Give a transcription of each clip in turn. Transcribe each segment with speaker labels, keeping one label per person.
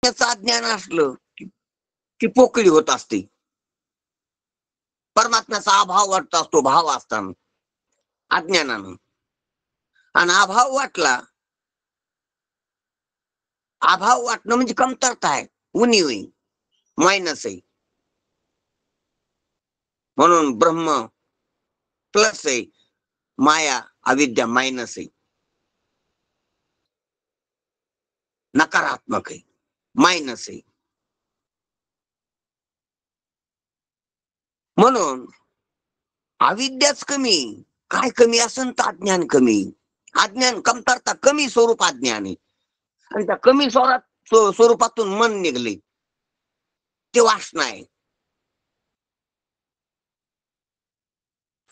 Speaker 1: परमात्म्याचं अज्ञान असलं की पोकळी होत असते. परमात्म्याचा अभाव वाटत असतो भाव असताना अज्ञानानं. आणि अभाव वाटला, अभाव वाटणं म्हणजे कमतरता आहे, उणीव आहे, मायनस आहे. म्हणून ब्रह्म प्लस आहे, माया अविद्या मायनस आहे, नकारात्मक आहे, मायनस आहे. म्हणून अविद्याच कमी, काय कमी असेल तर अज्ञान कमी. अज्ञान कमतरता कमी स्वरूप अज्ञान आहे. आणि त्या कमी स्वरूपातून मन निघले ते वासना आहे.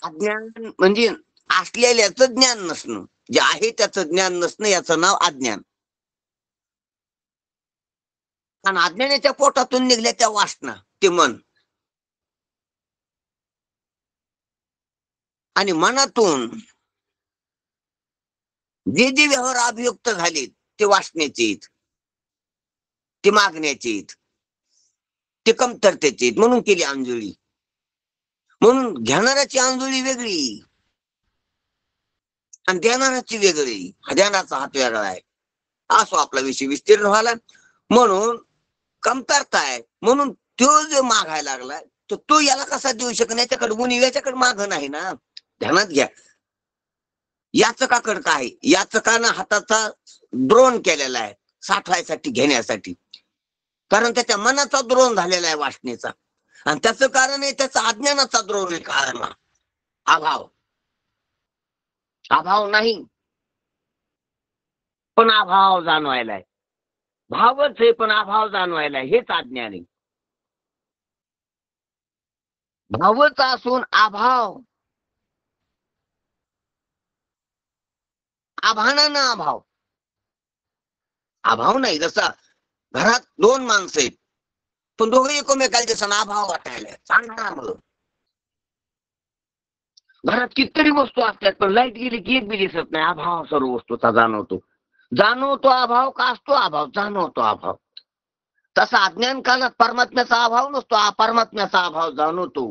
Speaker 1: अज्ञान म्हणजे असलेल्याचं ज्ञान नसणं, जे आहे त्याचं ज्ञान नसणं, याचं नाव अज्ञान. आणि अज्ञानाच्या पोटातून निघल्या त्या वासना, ते मन. आणि मनातून जे जे व्यवहार अभियुक्त झाले ते वासनेचे आहेत, ते मागण्याचे आहेत, ते कमतरतेचे आहेत. म्हणून केली आंधळी. म्हणून घेणाऱ्याची आंधळी वेगळी आणि देणाऱ्याची वेगळी. ध्यानाचा हात वेगळा आहे. असो आपला विषय विस्तीर्ण व्हायला. म्हणून कमतरता आहे, म्हणून तो जो मागायला लागलाय तर तो याला कसा देऊ शकत, याच्याकडे गुणी, याच्याकडे माग नाही ना. ध्यानात घ्या, याचकाकडे काय, याचकानं हाताचा द्रोण केलेला आहे साठवायसाठी, घेण्यासाठी. कारण त्याच्या मनाचा द्रोण झालेला आहे वासनेचा. आणि त्याचं कारण आहे त्याचा अज्ञानाचा द्रोण आहे. कारण अभाव, अभाव नाही पण अभाव जाणवायलाय. भावच आहे पण अभाव जाणवायलाय, हेच अज्ञान आहे. भावच असून अभाव, आभानानं अभाव. अभाव नाही, जसा घरात दोन माणसं आहेत पण दोघे एकमेकाला दिसना, अभाव वाटायला चांगला. घरात कितीतरी वस्तू असतात पण लाईट गेली की एक बी दिसत नाही, अभाव सर्व वस्तूचा जाणवतो. जाणवतो अभाव का असतो अभाव, जाणवतो अभाव. तसा अज्ञान कालात परमात्म्याचा अभाव नसतो, परमात्म्याचा अभाव जाणवतो.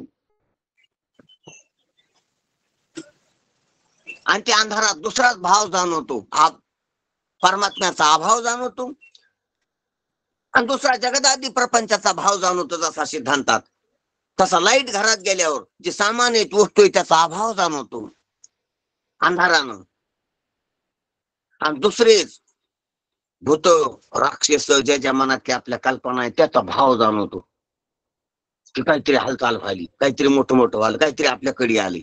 Speaker 1: आणि त्या अंधारात दुसराच भाव जाणवतो, परमात्म्याचा अभाव जाणवतो. आणि दुसरा जगदादी प्रपंचाचा भाव जाणवतो. जसा सिद्धांतात तसा लाईट घरात गेल्यावर जे सामान आहेत, वस्तू आहे, त्याचा अभाव जाणवतो अंधारानं. आणि दुसरेच भूत राक्षस ज्याच्या मनात आपल्या कल्पना आहे त्याचा भाव जाणवतो, की काहीतरी हालचाल व्हाली, काहीतरी मोठं मोठं व्हाल, काहीतरी आपल्याकडे आले.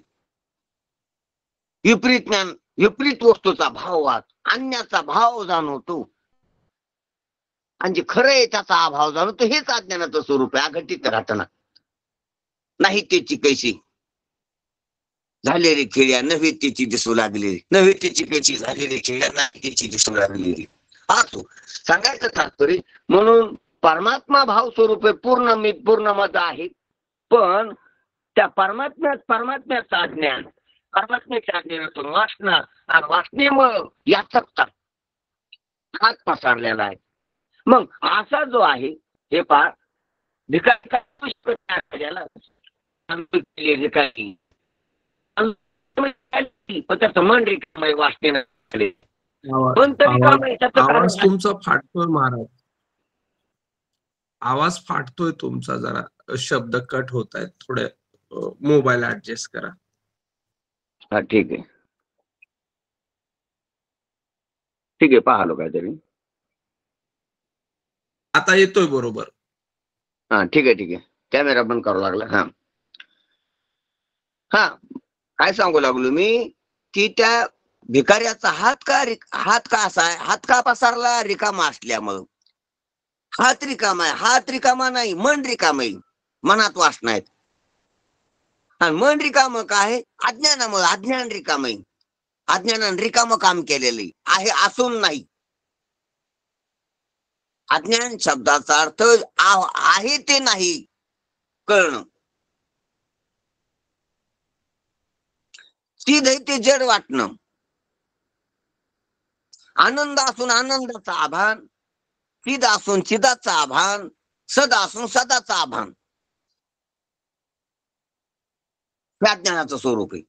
Speaker 1: विपरीत ज्ञान, विपरीत वस्तूचा भाव, अन्याचा भाव जाणवतो. आणि जे खरं आहे त्याचा अभाव जाणवतो. हेच अज्ञानाचं स्वरूप आहे, अघटित घटना. नाही त्याची कैशी झालेली खेळ्या नव्हे त्याची दिसू लागलेली, नव्हे त्याची कैची झालेली खेळ्या नाही त्याची दिसू लागलेली. असो सांगायचं तात्पर्य. म्हणून परमात्मा भाव स्वरूप आहे, पूर्ण मी पूर्ण मत आहे. पण त्या परमात्म्याचं अज्ञान, परमात्म्याच्या अज्ञानातून वासना, वासनेमुळे याचकता हात पसरलेला आहे. मग असा जो आहे हे पार भिकारी पण त्याचं मन रिकामय वासनेनं.
Speaker 2: आवाज तुमचा फाटतोय महाराज, आवाज फाटतोय तुमचा, जरा शब्द कट होत आहेत, थोडे मोबाईल ऍडजस्ट करा.
Speaker 1: हा ठीक आहे, ठीक आहे, पाहलो काहीतरी.
Speaker 2: आता येतोय बरोबर.
Speaker 1: हा ठीक आहे, ठीक आहे. कॅमेरा बंद करावं लागला. हा हा काय सांगू लागलो मी, की त्या भिकाऱ्याचा हात का असा आहे, हात का पसरला, रिकामा असल्यामुळं. हात रिकामा आहे, हात रिकामा नाही, मन रिकाम आहे, मनात वासना आहेत. आणि मन रिकाम काय, अज्ञानामुळे. अज्ञान रिकाम आहे, अज्ञानानं रिकाम काम केलेलं आहे असून नाही. अज्ञान शब्दाचा अर्थ आहे ते नाही कळणं. सिद्ध आहे ते जड वाटणं. आनंद असून आनंदाचा आभान, चिद असून चिदाचं आभान, सद असून सदाचं आभान, या ज्ञानाचं स्वरूप आहे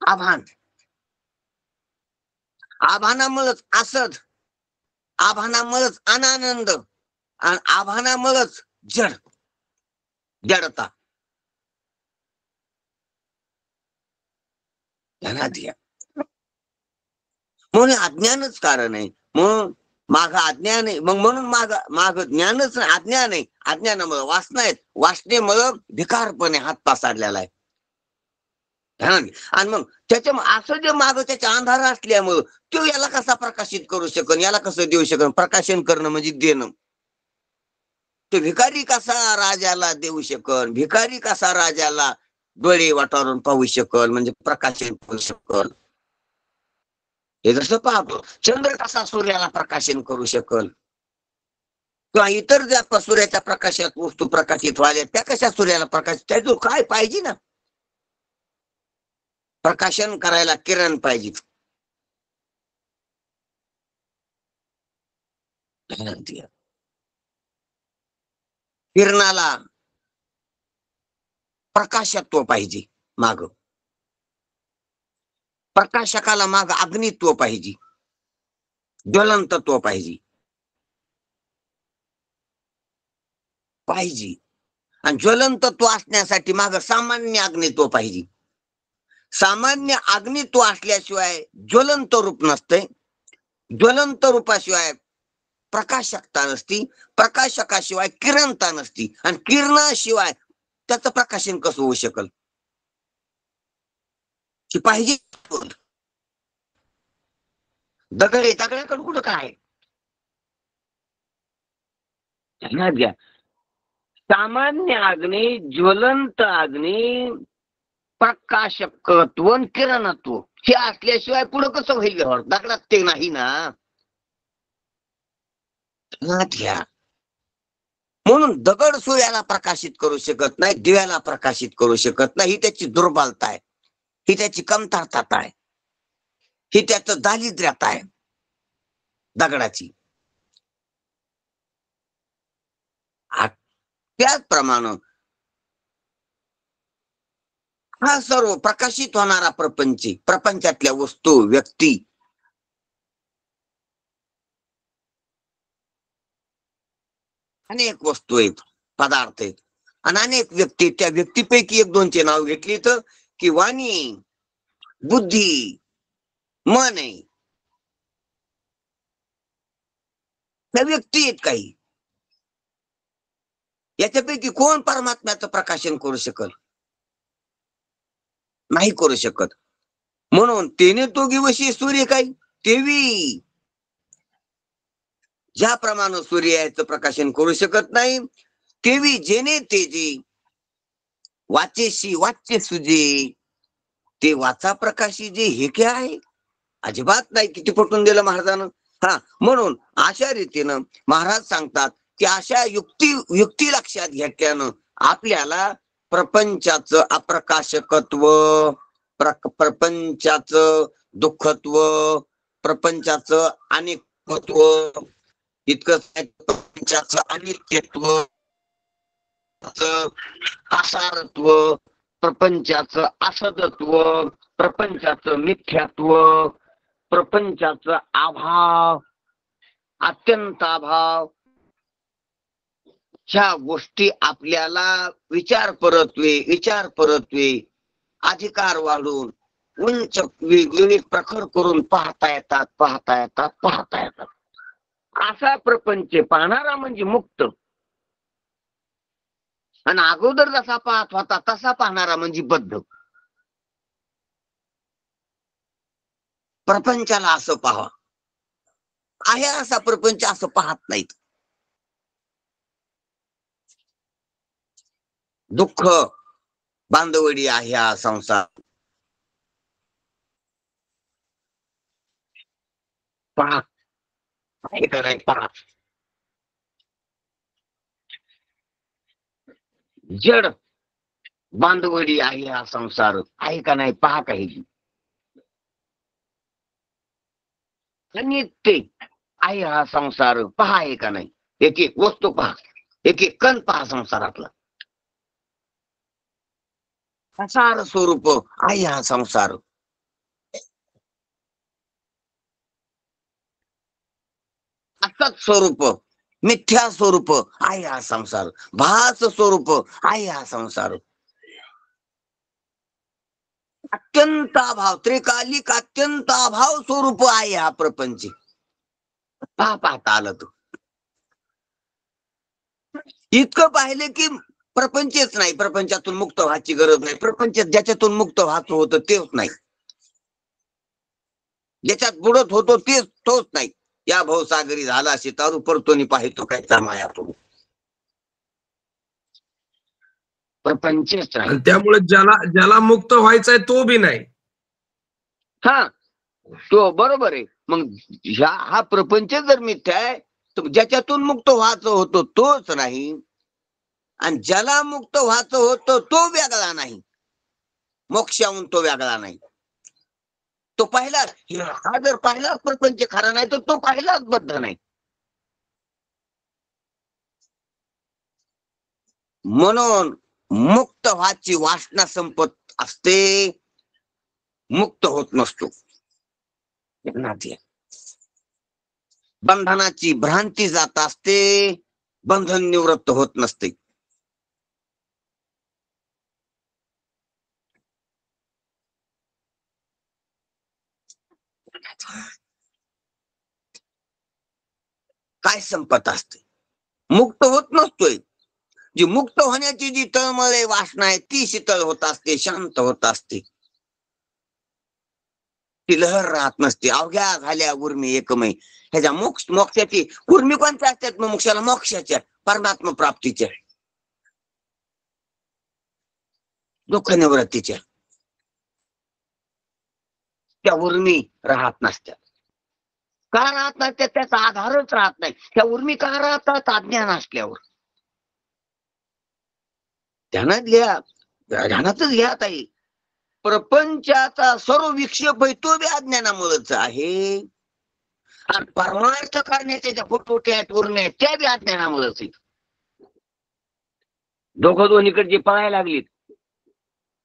Speaker 1: आभान. आभानामुळेच असद, आभानामुळेच अनानंद, आणि आभानामुळेच जड, जडता. ध्यानात घ्या. म्हणून अज्ञानच कारण आहे. म्हणून माग अज्ञान आहे, मग म्हणून माग ज्ञानच नाही, अज्ञान आहे. अज्ञानामुळे वासना आहेत, वासनेमुळे भिकारपणे हात पसरलेला आहे. आणि मग त्याच्या असं जे माग त्याच्या अंधार असल्यामुळं तो याला कसा प्रकाशित करू शकन, याला कसं देऊ शकन? प्रकाशन करणं म्हणजे देणं. तो भिकारी कसा राजाला देऊ शकन? भिकारी कसा राजाला डोळे वाटारून पाहू शकल, म्हणजे प्रकाशन करू शकल? हे जसं पाहतो, चंद्र कसा सूर्याला प्रकाशन करू शकल, किंवा इतर ज्या सूर्याच्या प्रकाशात वस्तू प्रकाशित व्हायला त्या कशा सूर्याला प्रकाश, त्याचं काय पाहिजे ना, प्रकाशन करायला किरण पाहिजे. किरणाला प्रकाशत्व पाहिजे माग, प्रकाशकाला माग अग्नित्व पाहिजे, ज्वलंतत्व पाहिजे पाहिजे. आणि ज्वलंतत्व असण्यासाठी माग सामान्य अग्नित्व पाहिजे. सामान्य अग्नित्व असल्याशिवाय ज्वलंत रूप नसते, ज्वलंत रूपाशिवाय प्रकाशकता नसती, प्रकाशकाशिवाय किरणता नसती, आणि किरणाशिवाय त्याचं प्रकाशन कसं होऊ शकल? की पाहिजे दगड आहे, दगडाकडे कुठं काय घ्या. सामान्य अग्नी, ज्वलंत अग्नी, प्रकाशकत्व, किरणत्व हे असल्याशिवाय पुढं कसं होईल? दगडात ते नाही ना. घ्या. म्हणून दगड सूर्याला प्रकाशित करू शकत नाही, दिव्याला प्रकाशित करू शकत नाही. ही त्याची दुर्बलता आहे, ही त्याची कमतरता आहे, ही त्याचं दारिद्र्यता आहे दगडाची. त्याचप्रमाणे हा सर्व प्रकाशित होणारा प्रपंच, प्रपंचातल्या वस्तू, व्यक्ती, अनेक वस्तू आहेत, पदार्थ आहेत, आणि अनेक व्यक्ती. त्या व्यक्तीपैकी एक दोनचे नाव घेतली तर, की वाणी, बुद्धी, मन आहे, त्या व्यक्ती आहेत काही. याच्यापैकी कोण परमात्म्याचं प्रकाशन करू शकल? नाही करू शकत. म्हणून तेने तो गिवशी सूर्य काही तेवी, ज्याप्रमाणे सूर्य याचं प्रकाशन करू शकत नाही, तेवी जेने तेजी वाचेशी वाच्य सुजे, ते वाचा प्रकाशी जे हे काय आहे? अजिबात नाही. किती पटवून दिलं महाराजानं. हा, म्हणून अशा रीतीनं महाराज सांगतात की अशा युक्ती लक्षात घेतल्यानं आपल्याला प्रपंचाचं अप्रकाशकत्व, प्रपंचाचं दुःखत्व, प्रपंचाचं अनेकत्व, इतकंच प्रपंचाचं अनित्यत्व, असारत्व, प्रपंचाचं असदत्व, प्रपंचाचं मिथ्यात्व, प्रपंचाचा अभाव, अत्यंत अभाव, ह्या गोष्टी आपल्याला विचार परत्वे अधिकार वाढून उंच विविध प्रखर करून पाहता येतात. असा प्रपंच पाहणारा म्हणजे मुक्त, आणि अगोदर जसा पाहत होता तसा पाहणारा म्हणजे बद्ध. प्रपंचाला असं पाहा, आहे असा प्रपंच असं पाहत नाहीत. दुःख बांधवडी आहे हा संसार, पहा आहे का नाही पहा. जड बांधवडी आहे हा संसार, आहे का नाही पहा. काही अनित्य आहे हा संसार पहा आहे का नाही, एक एक वस्तू पहा, एक एक कण पहा संसारातला. सार स्वरूप आहे हा संसार. असत स्वरूप मिथ्या स्वरूप आहे हा संसार. भास स्वरूप आहे हा संसार. अत्यंत अभाव त्रिकालिक अत्यंत अभाव स्वरूप आहे हा प्रपंच. पाहता आलं तू इतकं पाहिलं की प्रपंचच नाही, प्रपंचातून मुक्त व्हायची गरज नाही. प्रपंच ज्याच्यातून मुक्त व्हायचं होतं तेच नाही, ज्याच्यात बुडत होतो तेच तोच नाही. या भवसागरी झाला शितारू परतोनी पाहितो काय मायातून. प्रपंचच नाही.
Speaker 2: आणि त्यामुळे ज्याला ज्याला मुक्त व्हायचंय तो बी नाही.
Speaker 1: हा तो बरोबर आहे. मग हा प्रपंच जर मिथ्या आहे तर ज्याच्यातून मुक्त व्हायचं होतं तोच नाही, आणि ज्याला मुक्त व्हायचं होतं तो वेगळा नाही, मोक्षाहून तो वेगळा नाही. तो पहिलाच, हा जर पहिलाच प्रपंच खरा नाही तर तो पहिलाच बद्ध नाही. म्हणून मुक्त व्हायची वासना संपत असते, मुक्त होत नसतो. बंधनाची भ्रांती जात असते, बंधन निवृत्त होत नसते. काय संपत असते, मुक्त होत नसतोय. जी मुक्त होण्याची जी तळमळ वासना आहे ती शीतळ होत असते, शांत होत असते. ती लहर राहत नसते. अवघ्या झाल्या उर्मी एकमय. ह्याच्या मोक्षाची उर्मी कोणत्या असतात? मोक्षाला मोक्षाच्या परमात्मा प्राप्तीच्या दुःख निवृत्तीच्या त्या उर्मी राहत नसत्या. का राहत नाही? त्याचा आधारच राहत नाही. त्या उर्मी का राहतात? अज्ञान असल्यावर. ध्यानात लिहा, ध्यानातच लिहा ताई. प्रपंचाचा सर्व विक्षेप आहे तो बी अज्ञानामुळेच आहे, आणि परमार्थ करण्याच्या ज्या फुटफुट्या उर्म्या आहेत त्या बी अज्ञानामुळेच आहेत. दोघं दोन्हीकडे पळायला लागलीत.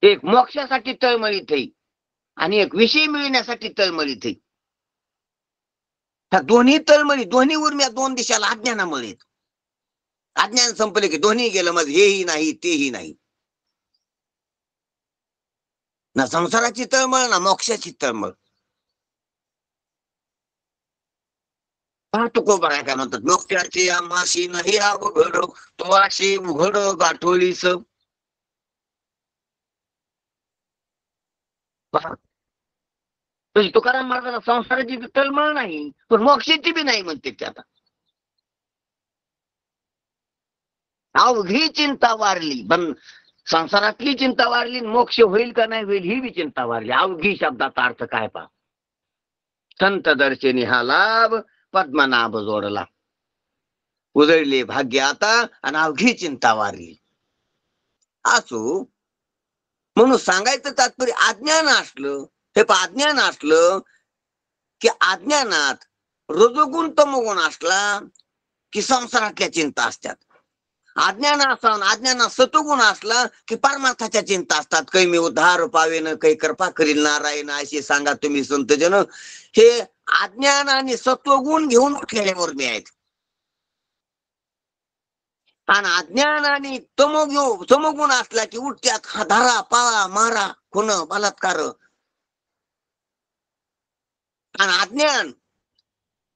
Speaker 1: एक मोक्षासाठी तळमळीत आहे आणि एक विषय मिळण्यासाठी तळमळीत आहे. ह्या दोन्ही तळमळी, दोन्ही उर्म्या दोन दिशाला अज्ञानामुळे. अज्ञान संपले की दोन्ही गेलं, मग हेही नाही तेही नाही. ना संसाराची तळमळ ना मोक्षाची तळमळ. तुकोबा काय म्हणतात, मोक्षाची आम्हाशी नाही अवघड, तो अशी उघड गाठोळीस. तुकाराम महाराजांना संसाराची तळमळ नाही पण मोक्षाची बी नाही म्हणते ते. आता अवघी चिंता वारली, पण संसारातली चिंता वारली, मोक्ष होईल का नाही होईल ही बी चिंता वारली. अवघी शब्दाचा अर्थ काय पहा. संत दर्शनी हा लाभ, पद्मनाभ जोडला. उजळले भाग्य आता आणि अवघी चिंता वारली. असो, म्हणून सांगायचं तात्पर्य अज्ञान असलं, हे पण अज्ञान असलं की अज्ञानात रजोगुण तमोगुण असला की संसारातल्या चिंता असतात. अज्ञान असावं, अज्ञानात सतोगुण असला की परमार्थाच्या चिंता असतात. काही मी उद्धार पावेन, काही कृपा करील नारायण असे सांगा तुम्ही संतजन. हे अज्ञान आणि सत्वगुण घेऊन उठलेल्यावर मी आहेत. आणि अज्ञान आणि तमोगुण असला की उठत्यात धरा पाळा मारा खुन बलात्कार. आणि अज्ञान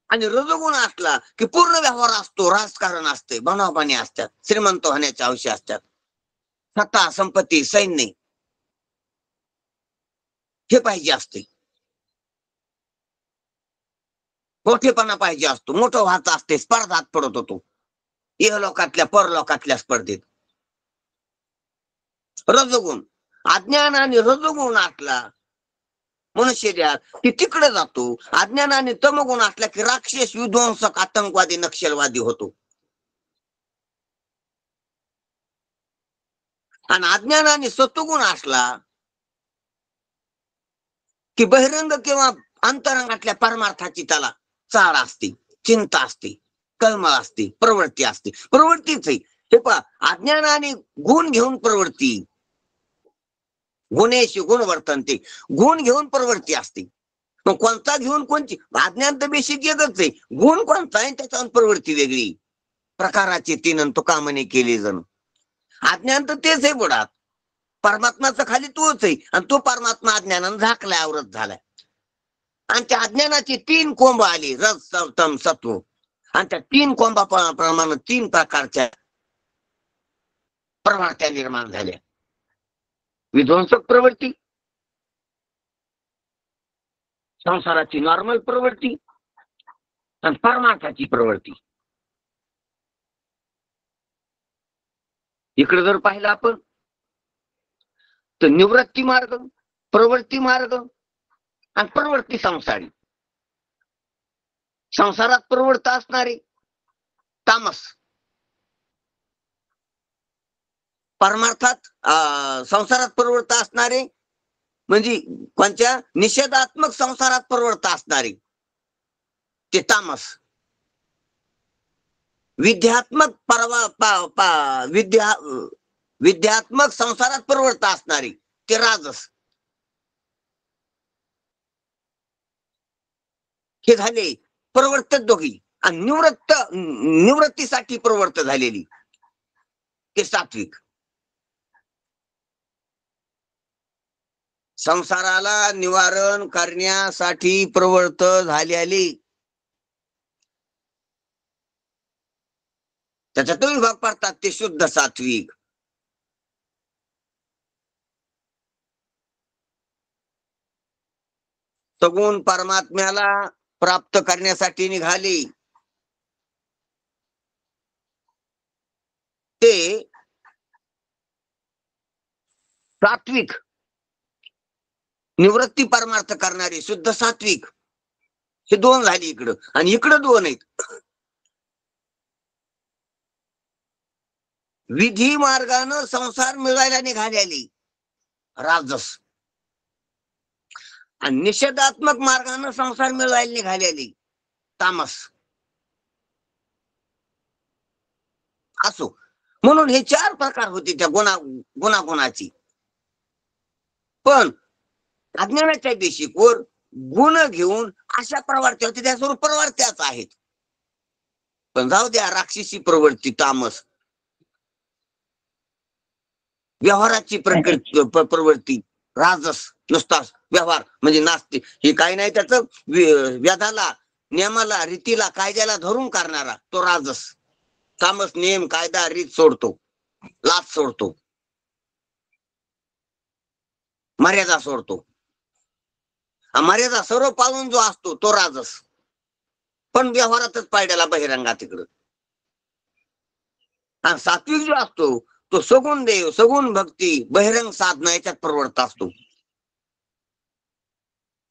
Speaker 1: आणि रजोगुण असला की पूर्ण व्यवहार असतो, राजकारण असते, बनावबाणी असतात, श्रीमंत होण्याच्या हौशी असतात, सत्ता संपत्ती सैन्य हे पाहिजे असते, मोठेपणा पाहिजे असतो, मोठं व्हायचं असते, स्पर्धात पडत होतो इहलोकातल्या परलोकातल्या स्पर्धेत. रजोगुण अज्ञान आणि रजोगुण असला मनुष्यात की तिकडे जातो. अज्ञान आणि तमगुण असला की राक्षस विध्वंसक आतंकवादी नक्षलवादी होतो. आणि अज्ञान आणि सत्वगुण असला की बहिरंग किंवा अंतरंगातल्या परमार्थाची त्याला चाळ असते. चिंता असते, कळमळ असते, प्रवृत्ती असते. प्रवृत्तीच आहे हे पहा, अज्ञान आणि गुण घेऊन प्रवृत्ती, गुणेश गुण वर्तनते, गुण घेऊन प्रवृत्ती असते. मग कोणता घेऊन कोणची, अज्ञान तर बेसिक एकच आहे, गुण कोणता आहे त्याच्यावर प्रवृत्ती वेगळी. प्रकाराचे तीन तो कामने केले जण. अज्ञान तर तेच आहे बुडात, परमात्माचा खाली तोच आहे आणि तो परमात्मा अज्ञानानं झाकलाय, आवरत झालाय. आणि त्या अज्ञानाची तीन कोंब आली, रज तम सत्व, आणि त्या तीन कोंबाप्रमाणे तीन प्रकारच्या प्रवृत्त्या निर्माण झाल्या. विध्वंसक प्रवृत्ती, संसाराची नॉर्मल प्रवृत्ती आणि परमार्थाची प्रवृत्ती. इकडे जर पाहिलं आपण तर निवृत्ती मार्ग, प्रवृत्ती मार्ग आणि प्रवृत्ती संसारी. संसारात प्रवृत्त असणारे तामस, परमार्थात संसारात प्रवृत्त असणारे म्हणजे कोणत्या निषेधात्मक संसारात प्रवृत्त असणारे ते तामस. विद्यात्मक विद्यात्मक संसारात प्रवृत्त असणारे ते राजस. हे झाले प्रवृत्त दोघी. आणि निवृत्तीसाठी प्रवृत्त झालेली ते सात्विक. संसाराला निवारण करण्यासाठी प्रवृत्त झालेली, त्याच्यात विभाग पडतात ते शुद्ध सात्विक. सगुण परमात्म्याला प्राप्त करण्यासाठी निघाले ते सात्विक. निवृत्ती परमार्थ करणारे शुद्ध सात्विक. हे दोन झाले इकडं, आणि इकडं दोन आहेत. विधी मार्गानं संसार मिळवायला निघालेली राजस, आणि निषेधात्मक मार्गानं संसार मिळवायला निघालेली तामस. असो, म्हणून हे चार प्रकार होते त्या गुणागुणाची. पण अज्ञानाच्या बेसिकवर गुण घेऊन अशा प्रवृत्त्या होती, त्यासोबत प्रवृत्त्याच आहेत. पण जाऊ द्या, राक्षसी प्रवृत्ती तामस, व्यवहाराची प्रवृत्ती राजस, नुसताच व्यवहार म्हणजे नास्ते, हे काही नाही त्याचं व्याधाला, नियमाला, रीतीला, कायद्याला धरून करणारा तो राजस. तामस नियम, कायदा, रीत सोडतो, लाच सोडतो, मर्यादा सोडतो. मर्यादा सर्व पाळून जो असतो तो राजस, पण व्यवहारातच पायड्याला बहिरंगा तिकडं. आणि सात्विक जो असतो तो सगुण देव, सगुण भक्ती, बहिरंग साधना याच्यात प्रवृत्त असतो.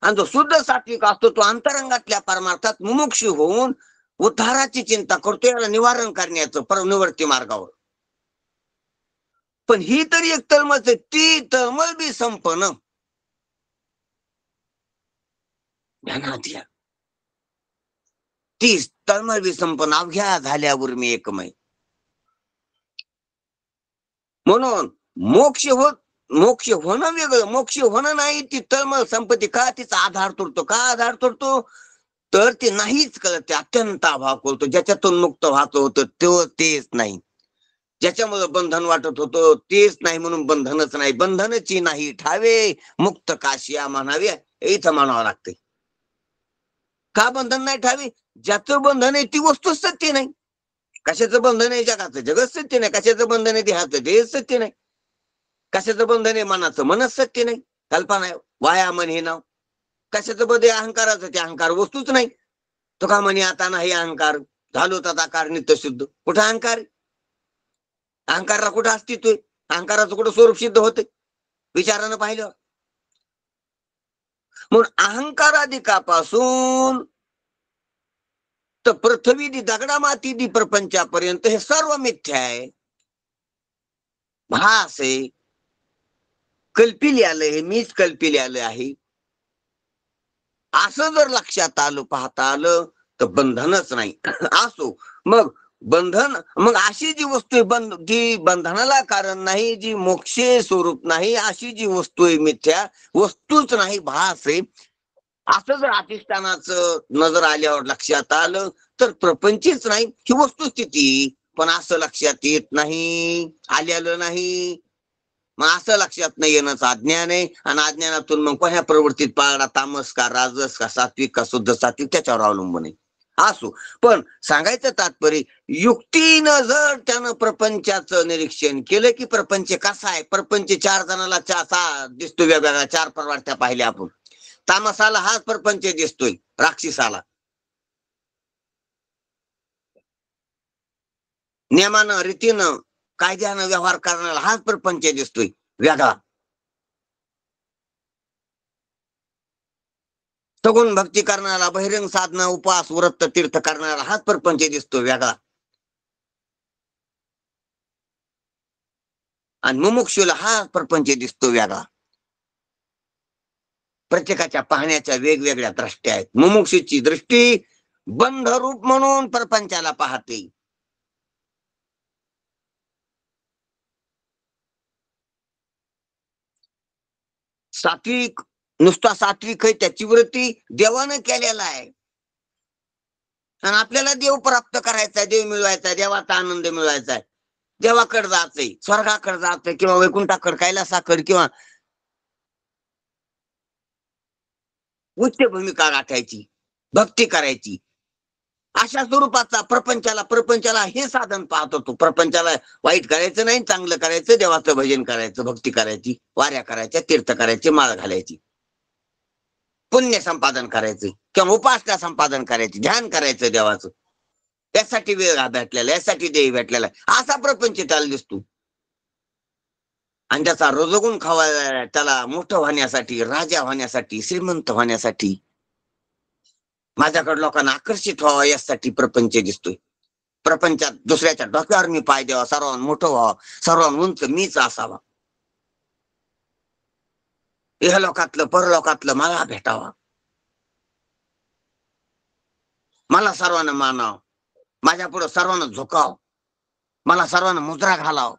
Speaker 1: आणि जो शुद्ध सात्विक असतो तो अंतरंगातल्या परमार्थात मुमुक्षु होऊन उद्धाराची चिंता करतो, याला निवारण करण्याचं निवृत्ती मार्गावर. पण ही तरी एक तळमळच, ती तळमळ बी संपन्न ध्यानात घ्या. ती तळमळ बी संपन्न अवघ्या झाल्यावर मी एकमय. म्हणून मोक्ष होणं वेगळं, मोक्ष होणं नाही. ती तळमळ संपत्ती का, तिचा आधार तोडतो. का आधार तोडतो, तर ते नाहीच कळत, अत्यंत अभाव करतो. ज्याच्यातून मुक्त व्हायचं होतं तेच नाही, ज्याच्यामुळे बंधन वाटत होतं तेच नाही, म्हणून बंधनच नाही. बंधनची नाही ठावे, मुक्त काशिया म्हणावे, इथं म्हणावं लागते. का बंधन नाही ठावे, ज्याचं बंधन आहे ती वस्तू सत्य नाही. कशाचं बंधन आहे, जगाचं जगत सत्य नाही. कशाचं बंधन आहे, देहाचं देह सत्य नाही. कशाचं बंधन आहे, मनाचं मनच सत्य नाही. कल्पना आहे, वाया मन हे नाव. कशाचं बंध आहे, अहंकाराचं, ते अहंकार वस्तूच नाही. तो का म्हणे आता नाही अहंकार, झालो तदाकार नित्य शुद्ध. कुठं अहंकार, अहंकाराला कुठं अस्तित्व आहे, अहंकाराचं कुठं स्वरूप सिद्ध होते विचारानं पाहिलं. म्हणून अहंकाराधिकापासून तर पृथ्वी दगडा माती प्रपंचापर्यंत हे सर्व मिथ्या आहे, भास आहे, कल्पिले आलं, हे मीच कल्पिले आलं आहे. असं जर लक्षात आलं, पाहता आलं, तर बंधनच नाही. असो मग बंधन, मग अशी जी वस्तू आहे जी बंधनाला कारण नाही, जी मोक्षे स्वरूप नाही, अशी जी वस्तू आहे मिथ्या वस्तूच नाही, भास आहे, असं जर अधिष्ठानाचं नजर आल्यावर लक्षात आलं तर प्रपंचच नाही ही वस्तुस्थिती. पण असं लक्षात येत नाही, आलेलं नाही. मग असं लक्षात नाही येणंच अज्ञान आहे, आणि अज्ञानातून मग कोण्या प्रवृत्तीत पाळला, तामस का राजस का सात्विक का शुद्ध सात्विक, त्याच्यावर अवलंबून आहे. असो, पण सांगायचं तात्पर्य, युक्तीनं जर त्यानं प्रपंचाचं निरीक्षण केलं की प्रपंच कसा आहे, प्रपंच 4 जणाला दिसतो वेगवेगळा, 4 प्रवृत्त्या पाहिल्या आपण. तामसाला हाच प्रपंच दिसतोय, राक्षसाला नियमानं रीतीनं कायद्यानं व्यवहार करण्याला हाच प्रपंच दिसतोय वेगळा. सगुण भक्ती करणारा, बहिरंग साधना उपवास व्रत तीर्थ करणारा हाच प्रपंच दिसतो वेगळा. आणि मुमुक्षुला हा प्रपंच दिसतो वेगळा. प्रत्येकाच्या पाहण्याच्या वेगवेगळ्या दृष्ट्या आहेत. मुमुक्षूची दृष्टी बंधरूप म्हणून प्रपंचाला पाहते. सात्विक नुसता सात्विक आहे, त्याची वृत्ती देवानं केलेला आहे, आणि आपल्याला देव प्राप्त करायचा, देव मिळवायचा, देवाचा आनंद मिळवायचा आहे, देवाकडे जायचंय, स्वर्गाकडे जायचंय, किंवा वैकुंठाकडे, कैलासाकडे, किंवा उच्च भूमिका गाठायची, भक्ती करायची. अशा स्वरूपाचा प्रपंचाला हे साधन पाहत होतो. प्रपंचाला वाईट करायचं नाही, चांगलं करायचं, देवाचं भजन करायचं, भक्ती करायची, वाऱ्या करायच्या, तीर्थ करायचे, माळ घालायची, पुण्य संपादन करायचं, किंवा उपासना संपादन करायची, ध्यान करायचं देवाचं. यासाठी वेळ भेटलेला, यासाठी देव भेटलेला, असा प्रपंच त्याला दिसतो. आणि त्याचा रजोगुण खावायला, त्याला मोठं होण्यासाठी, राजा होण्यासाठी, श्रीमंत होण्यासाठी, माझ्याकडे लोकांना आकर्षित व्हावं यासाठी प्रपंच दिसतोय. प्रपंचात दुसऱ्याच्या डोक्यावर मी पाय द्यावा, सर्वांना मोठं व्हावं, सर्वांना उंच मीच असावा, इहलोकातलं परलोकातलं मला भेटावा, मला सर्वांना मानाव, माझ्या पुढे सर्वांना झुकाव, मला सर्वांना मुद्रा घालाव,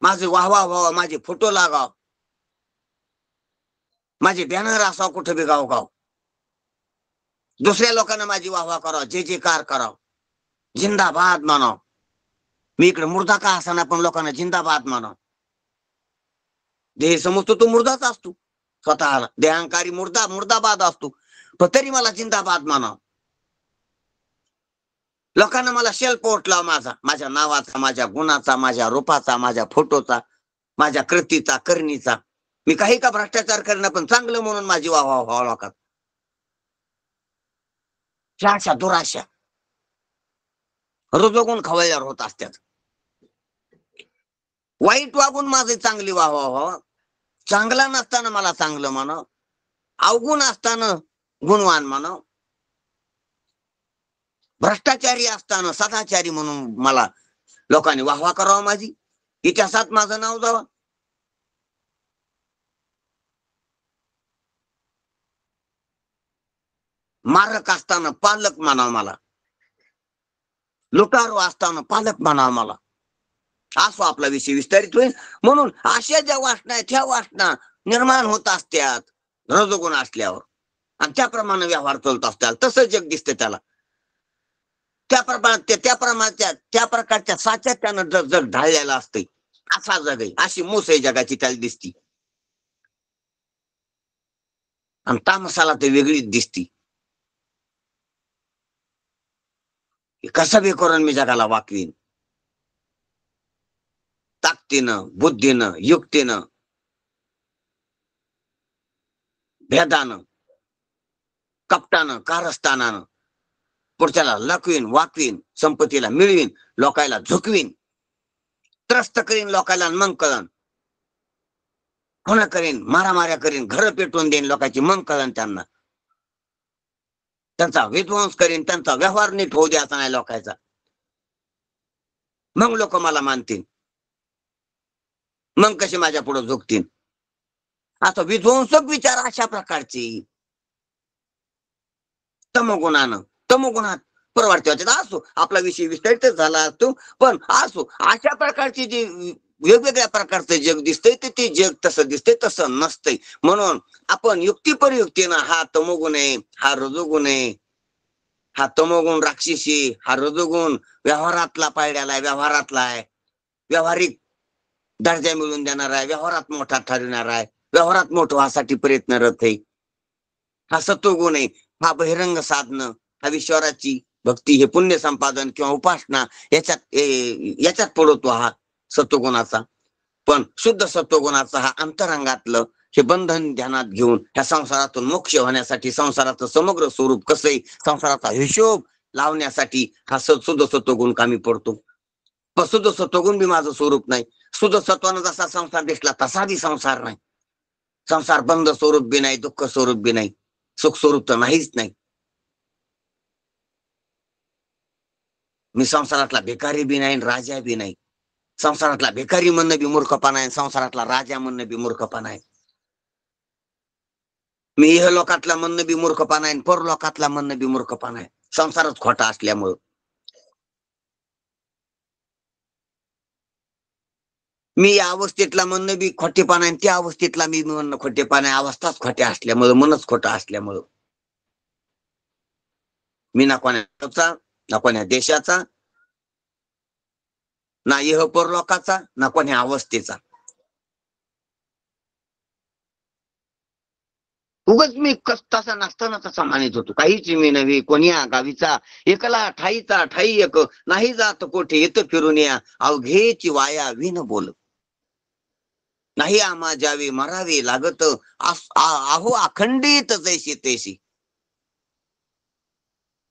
Speaker 1: माझे वाहवा व्हावं, माझे फोटो लागाव, माझे बॅनर असाव कुठे बी गाव, दुसऱ्या लोकांना माझी वाहवा कराव, जे जे कार कराव, जिंदाबाद म्हणाव. मी इकडे मुर्दा का असाना, पण लोकांना जिंदाबाद म्हणाव. देह समजतो तो मुर्दाच असतो, स्वतःला देहंकारी मुर्दाबाद असतो, पण तरी मला जिंदाबाद म्हणाव. लोकांना मला शेल्फ ओटला, माझ्या नावाचा, माझ्या गुणाचा, माझ्या रूपाचा, माझ्या फोटोचा, माझ्या कृतीचा, करणीचा. मी काही का भ्रष्टाचार करणं, पण चांगलं म्हणून माझी वाहवा व्हावं लोकात. अशा दुराशा रजोगुण खवळल्यावर होत असतात. वाईट वागून माझे चांगली वाहवा व्हावं, चांगला नसताना मला चांगलं म्हणावं, अवगुण असताना गुणवान म्हणावं, भ्रष्टाचारी असताना सदाचारी म्हणून मला लोकांनी वाहवा करावा, माझी इतिहासात माझं नाव जावं. मारक असताना पालक म्हणावं मला, लुटारू असताना पालक म्हणावं मला. असो आपला विषय विस्तारित होईल. म्हणून अशा ज्या वासना आहेत, ह्या वासना निर्माण होत असतात रजोगुण असल्यावर, आणि त्याप्रमाणे व्यवहार चालत असतात. तसं जग दिसतं त्याला, त्या प्रकारच्या सातत्यानं जग ढाळलेलं असतंय. असा जग आहे, अशी मूस आहे जगाची, त्याला दिसती. आणि तामसाला ते वेगळीच दिसती. कसं बी करून मी जगाला वाकवीन, ताकदीनं, बुद्धीनं, युक्तीनं, भेदानं, कपटानं, कारस्थानानं पुढच्याला लकवीन, वाकवीन, संपत्तीला मिळवीन, लोकायला झुकवीन, त्रस्त करीन लोकायला, मग कळन खुणा करीन, मारामाऱ्या करीन, घर पेटवून देईन लोकांची, मग कळन त्यांना, त्यांचा विध्वंस करीन, त्यांचा व्यवहार नीट होऊ द्यायचा नाही लोकांचा, मग लोक मला मानतील, मग कसे माझ्या पुढे झुकतील. आता विध्वंसक विचार अशा प्रकारची तमोगुणानं. तमोगुणात परवर्ती असो, आपला विषय विस्तारितच झाला असतो, पण असो अशा प्रकारची जी वेगवेगळ्या प्रकारचं जग दिसतंय ते जग तसं दिसतंय तसं नसतंय. म्हणून आपण युक्तिपरयुक्तीनं हा तमोगुण आहे, हा रजोगुण आहे, हा तमोगुण राक्षसी, हा रजोगुण व्यवहारातला पायड्याला आहे, व्यवहारातला आहे, व्यावहारिक दर्जा मिळवून देणार आहे, व्यवहारात मोठा ठरविणार आहे, व्यवहारात मोठं व्हासाठी प्रयत्नरत आहे. हा सत्वगुण आहे, हा बहिरंग साधनं, हा ईश्वराची भक्ती, हे पुण्य संपादन किंवा उपासना याच्यात पडतो हा सत्वगुणाचा. पण शुद्ध सत्वगुणाचा हा अंतरंगातलं हे बंधन ध्यानात घेऊन ह्या संसारातून मोक्ष होण्यासाठी, संसाराचं समग्र स्वरूप कसं आहे, संसाराचा हिशोब लावण्यासाठी हा शुद्ध सत्वगुण कामी पडतो. पण शुद्ध सत्वगुण बी माझं स्वरूप नाही. शुद्ध सत्वानं जसा संसार दिसला तसा बी संसार नाही. संसार बंध स्वरूप बी नाही, दुःख स्वरूप बी नाही, सुख स्वरूप तर नाहीच नाही. मी संसारातला भिकारी बी नाही, राजा बी नाही. संसारातला भिकारी म्हणणं बी मूर्खपणा आहे, संसारातला राजा म्हणणं बी मूर्खपणा आहे. मी इहलोकातला म्हणणं बी मूर्खपणा आहे, परलोकातला म्हणणं बी मूर्खपणा आहे, संसारच खोटा असल्यामुळं. मी या अवस्थेतला म्हणणं बी खोटेपणा आहे, त्या अवस्थेतला मी म्हणणं खोटेपणा आहे, अवस्थाच खोट्या असल्यामुळं, मनच खोटा असल्यामुळं. मी ना कोणाचा, ना कोण्या देशाचा, ना इह परलोकाचा, ना कोण्या अवस्थेचा. उगच मी तसा नसताना तसा मानित होतो. काहीच मी नव्हे, कोण्या गावीचा, एकला ठाईचा ठाई एक, नाही जात कोठे येत फिरून या, अवघेची वाया विन बोल. नाही आम्हा जावे मरावे लागत, आहो अखंडित जैसी तैसी.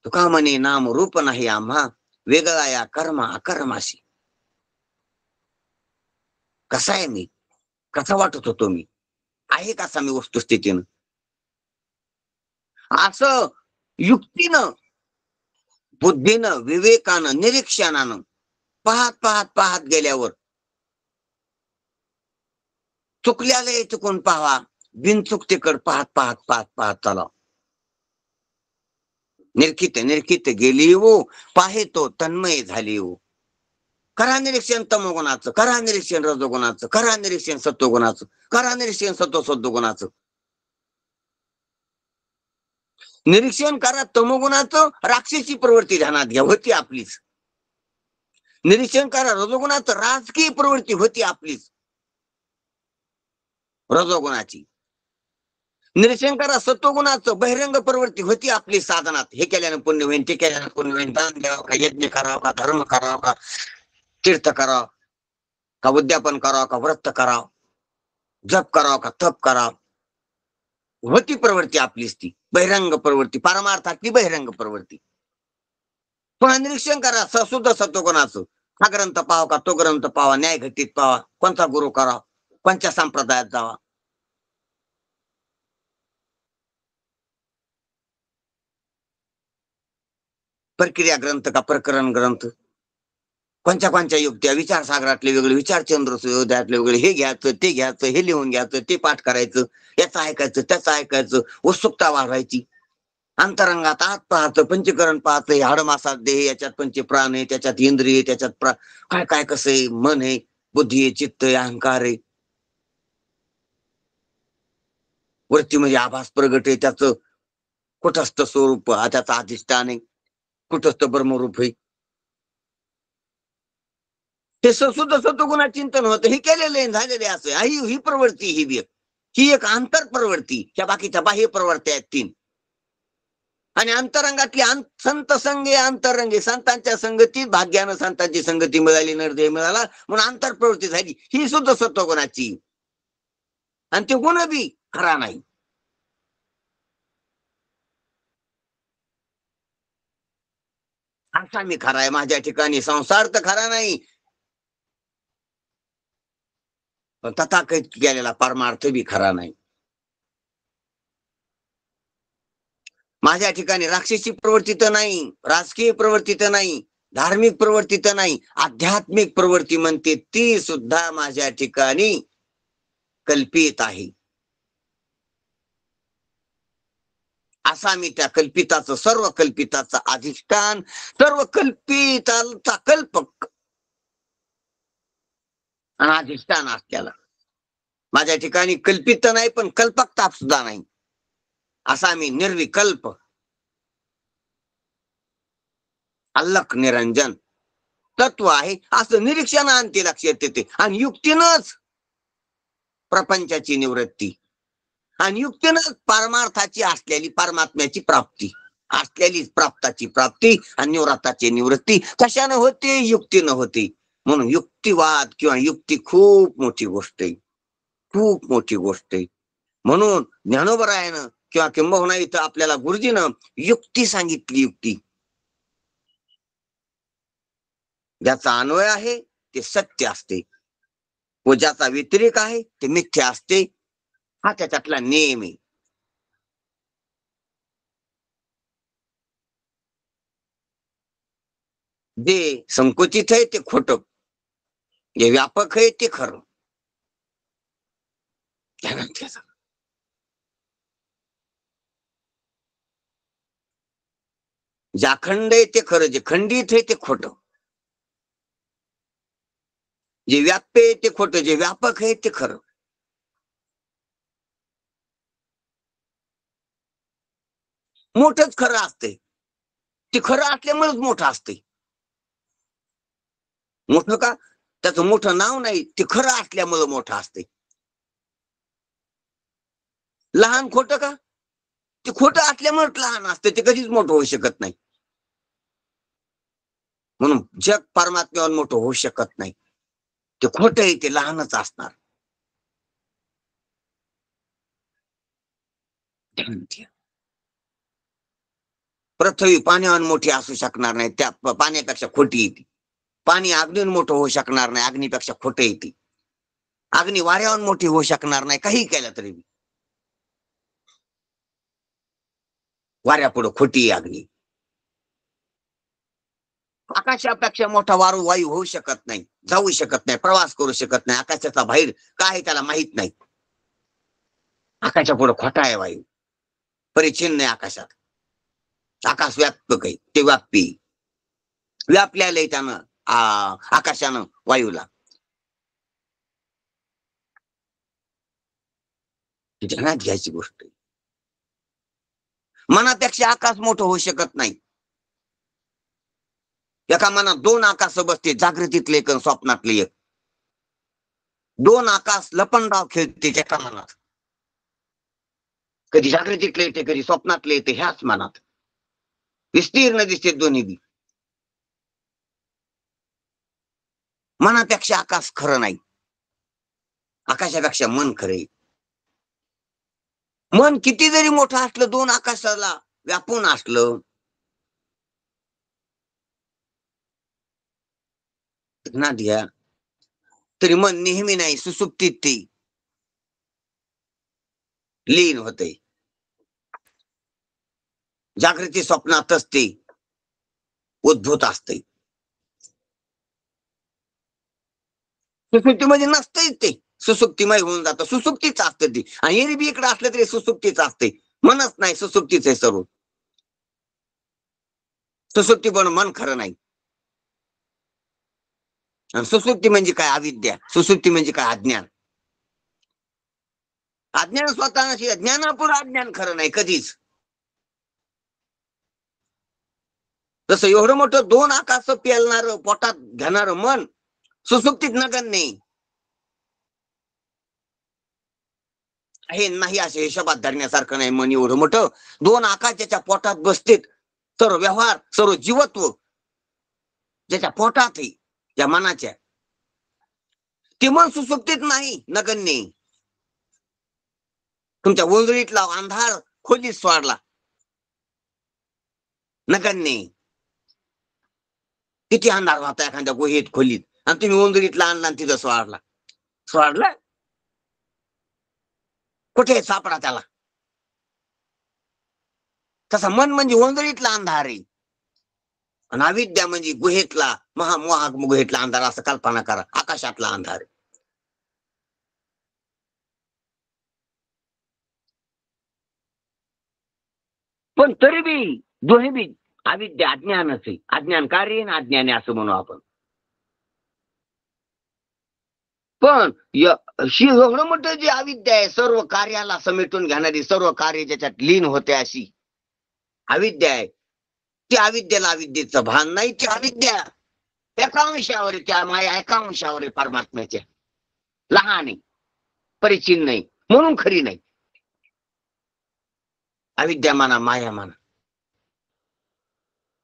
Speaker 1: तुका म्हणे नाम रूप नाही आम्हा, वेगळा या कर्म अकर्माशी. कसा आहे मी, कसा वाटत होतो मी, आहे कसा मी वस्तुस्थितीनं, असं युक्तीनं, बुद्धीनं, विवेकानं, निरीक्षणानं पाहत पाहत पाहत गेल्यावर चुकल्याला चुकून पाहावा, बिनचुकतेकड पाहत पाहत पाहत पाहत चाला. निरखित निरखित गेली हो, पाहे तो तन्मय झाली हो. करा निरीक्षण तमोगुणाचं, करा निरीक्षण रजोगुणाचं, करा निरीक्षण सत्वगुणाचं, करा निरीक्षण सत्वगुणाचं. निरीक्षण करा तमोगुणाचं, राक्षसी प्रवृत्ती ध्यानात घ्या, होती आपलीच. निरीक्षण करा रजोगुणाचं, राजकीय प्रवृत्ती होती आपलीच रजोगुणाची. निरीक्षण करा सत्वगुणाचं, बहिरंग प्रवृत्ती होती आपली साधनात. हे केल्यानं पुण्य होईल, ते केल्यानं पुण्य होईल, दान द्यावं का, यज्ञ करावं का, धर्म करावं का, तीर्थ करावं का, उद्यापन करावं का, व्रत करावं, जप करावं का, तप करावं, होती प्रवृत्ती आपलीच ती बहिरंग प्रवृत्ती, परमार्थातली बहिरंग प्रवृत्ती. पुन्हा निरीक्षण करा शुद्ध सत्वगुणाचं, हा ग्रंथ पाहावा का, तो ग्रंथ पाहावा, न्याय घटित पाहावा, कोणता गुरु करावा, कोणत्या संप्रदायात जावा. प्रक्रिया ग्रंथ का प्रकरण ग्रंथ, कोणत्या कोणत्या युक्त्या, विचारसागरातले वेगळे, विचारचंद्र सूर्योदयातले वेगळे, हे घ्यायचं ते घ्यायचं, हे लिहून घ्यायचं, ते पाठ करायचं, याचं ऐकायचं त्याचं ऐकायचं, उत्सुकता वाढवायची. अंतरंगात आत पाहतं, पंचकरण पाहतं, हे हाडमासात देह, याच्यात पंच प्राण आहे, त्याच्यात इंद्रिय, त्याच्यात काय काय कसं आहे, मन आहे, बुद्धी आहे, चित्त आहे, अहंकार आहे. वरती म्हणजे आभास प्रगट आहे, त्याचं कुटस्थ स्वरूप, त्याचं अधिष्ठान आहे, कुटस्थ ब्रह्मरूप आहे. ते सुद्धा सत्वगुणा चिंतन होतं, हे केलेलं आहे, झालेले असं ही प्रवृत्ती, ही एक आंतर प्रवृत्ती. ह्या बाकीच्या बाह्य प्रवृत्ती आहेत 3. आणि अंतरंगातली संत संगे अंतरंगे, संतांच्या संगतीत भाग्यानं संतांची संगती मिळाली, निर्दय मिळाला, म्हणून अंतर प्रवृत्ती झाली, ही सुद्धा सत्वगुणाची. आणि ते गुण बी खरा नाही. असा मी खरा आहे माझ्या ठिकाणी, संसार तर खरा नाही, पण तथाकथित केलेला परमार्थ बी खरा नाही. माझ्या ठिकाणी राक्षसी प्रवृत्ती तर नाही, राजकीय प्रवृत्ती तर नाही, धार्मिक प्रवृत्ती तर नाही, आध्यात्मिक प्रवृत्ती म्हणते ती सुद्धा माझ्या ठिकाणी कल्पित आहे. असा मी त्या कल्पिताचं, सर्व कल्पिताचं अधिष्ठान, सर्व कल्पिताचा कल्पक आणि अधिष्ठान असल्याला. माझ्या ठिकाणी कल्पित नाही पण कल्पकता सुद्धा नाही, असा मी निर्विकल्प अल्लख निरंजन तत्व आहे, असं निरीक्षणांती लक्षात येते. आणि युक्तीनच प्रपंचाची निवृत्ती, आणि युक्तीनच परमार्थाची असलेली परमात्म्याची प्राप्ती, असलेली प्राप्ताची प्राप्ती आणि निवृत्ताची निवृत्ती कशाने होते? युक्तीनं होते. म्हणून युक्तिवाद किंवा युक्ती खूप मोठी गोष्ट आहे, खूप मोठी गोष्ट आहे. म्हणून ज्ञानोबरायानं किंवा किंबहुना इथं आपल्याला गुरुजीनं युक्ती सांगितली. युक्ती ज्याचा अन्वय आहे ते सत्य असते, व ज्याचा व्यतिरेक आहे ते मिथ्या असते. हा त्याच्यातला नियम आहे. जे संकुचित आहे ते खोटं, जे व्यापक आहे ते खरं. जे अखंड आहे ते खरं, जे खंडित आहे ते खोटं, जे व्याप्य आहे ते खोटं, जे व्यापक आहे ते खरं. मोठंच खरं असते, ते खरं असल्यामुळेच मोठं असते. मोठं का? त्याचं मोठं नाव नाही, ते खरं असल्यामुळे मोठं असते. लहान खोटं का? ते खोटं असल्यामुळेच लहान असते, ते कधीच मोठं होऊ शकत नाही. म्हणून जग परमात्म्यावर मोठं होऊ शकत नाही. ते खोटं आहे, ते लहानच असणार. पृथ्वी पाण्यावर मोठी असू शकणार नाही, त्या पाण्यापेक्षा खोटी येते. पाणी अग्नीहून मोठं होऊ शकणार नाही, अग्नीपेक्षा खोटं येते. अग्नी वाऱ्यावर मोठी होऊ शकणार नाही, काही केलं तरी. वाऱ्यापुढं खोटी आहे अग्नी. आकाशापेक्षा मोठा वायू होऊ शकत नाही, जाऊ शकत नाही, प्रवास करू शकत नाही. आकाशाचा बाहेर काय त्याला माहित नाही. आकाशा पुढे खोटा आहे वायू, परिचिन नाही आकाशात. आकाश व्यापक आहे, ते व्यापी व्यापल्याला त्यानं आकाशानं वायूला. ध्यानात घ्यायची गोष्ट. मनापेक्षा आकाश मोठं होऊ शकत नाही. एका मनात दोन आकाश बसते, जागृतीतले एक स्वप्नातले एक. दोन आकाश लपंडाव खेळते एका मनात. कधी जागृतीतले येते, कधी स्वप्नातले येते, ह्याच मनात विस्तीर्ण दिसते दोन्ही बी. मनापेक्षा आकाश खरं नाही, आकाशापेक्षा मन खरे. मन किती जरी मोठं असलं, दोन आकाशाला व्यापून असलं, ना द्या तरी मन नेहमी नाही सुसुप्तीत ते लीन होते. जागृती स्वप्नातच ते उद्भूत असते. सुसुप्तीमध्ये नसतंच ते, सुसुप्तीमय होऊन जातं. सुसुप्तीच असते ती. आणि एरबी इकडे असलं तरी सुसुप्तीच असते. मनच नाही, सुसुप्तीच आहे सर्व. सुसुप्ती पण मन खरं नाही. आणि सुसुप्ती म्हणजे काय? अविद्या. सुसुप्ती म्हणजे काय? अज्ञान. अज्ञान स्वतः नशी, ज्ञानापुढे अज्ञान खरं नाही कधीच. तसं एवढं मोठं दोन आकाश पेलणार, पोटात घेणार मन सुसुप्तीत नगण्य हे नाही, असे हिशोबात धरण्यासारखं नाही. मन एवढं मोठं दोन आकाश ज्याच्या पोटात बसतेत, सर्व व्यवहार, सर्व जीवत्व ज्याच्या पोटात आहे, त्या मनाच्या, ते मन सुसुप्तीत नाही, नगण्य. तुमच्या ओंजळीतला अंधार खोलीत सोडला, नगण्य. किती अंधार होता एखाद्या गुहेत खोलीत, आणि तुम्ही ओंजळीतला आणला आणि तिथं सोडला कुठे सापडा त्याला. तसा मन म्हणजे ओंजळीतला अंधार आहे, आणि अविद्या म्हणजे गुहेतला, महामोहा गुहेतला अंधार, असं कल्पना करा. आकाशातला अंधार. पण तरी बी दोन्ही बी अविद्या अज्ञानच आहे. अज्ञानकारी आणि अज्ञानी असं म्हणू आपण. पण ही एवढं मोठं जी अविद्या आहे, सर्व कार्याला समेटून घेणारी, सर्व कार्य ज्याच्यात लीन होते अशी अविद्या आहे. त्या अविद्येला अविद्येचं भान नाही. ती अविद्या एका अंशावर आहे, त्या माया एका अंशावर आहे परमात्म्याच्या. लहान आहे, परिचिन नाही, म्हणून खरी नाही. अविद्या म्हणा, माया म्हणा,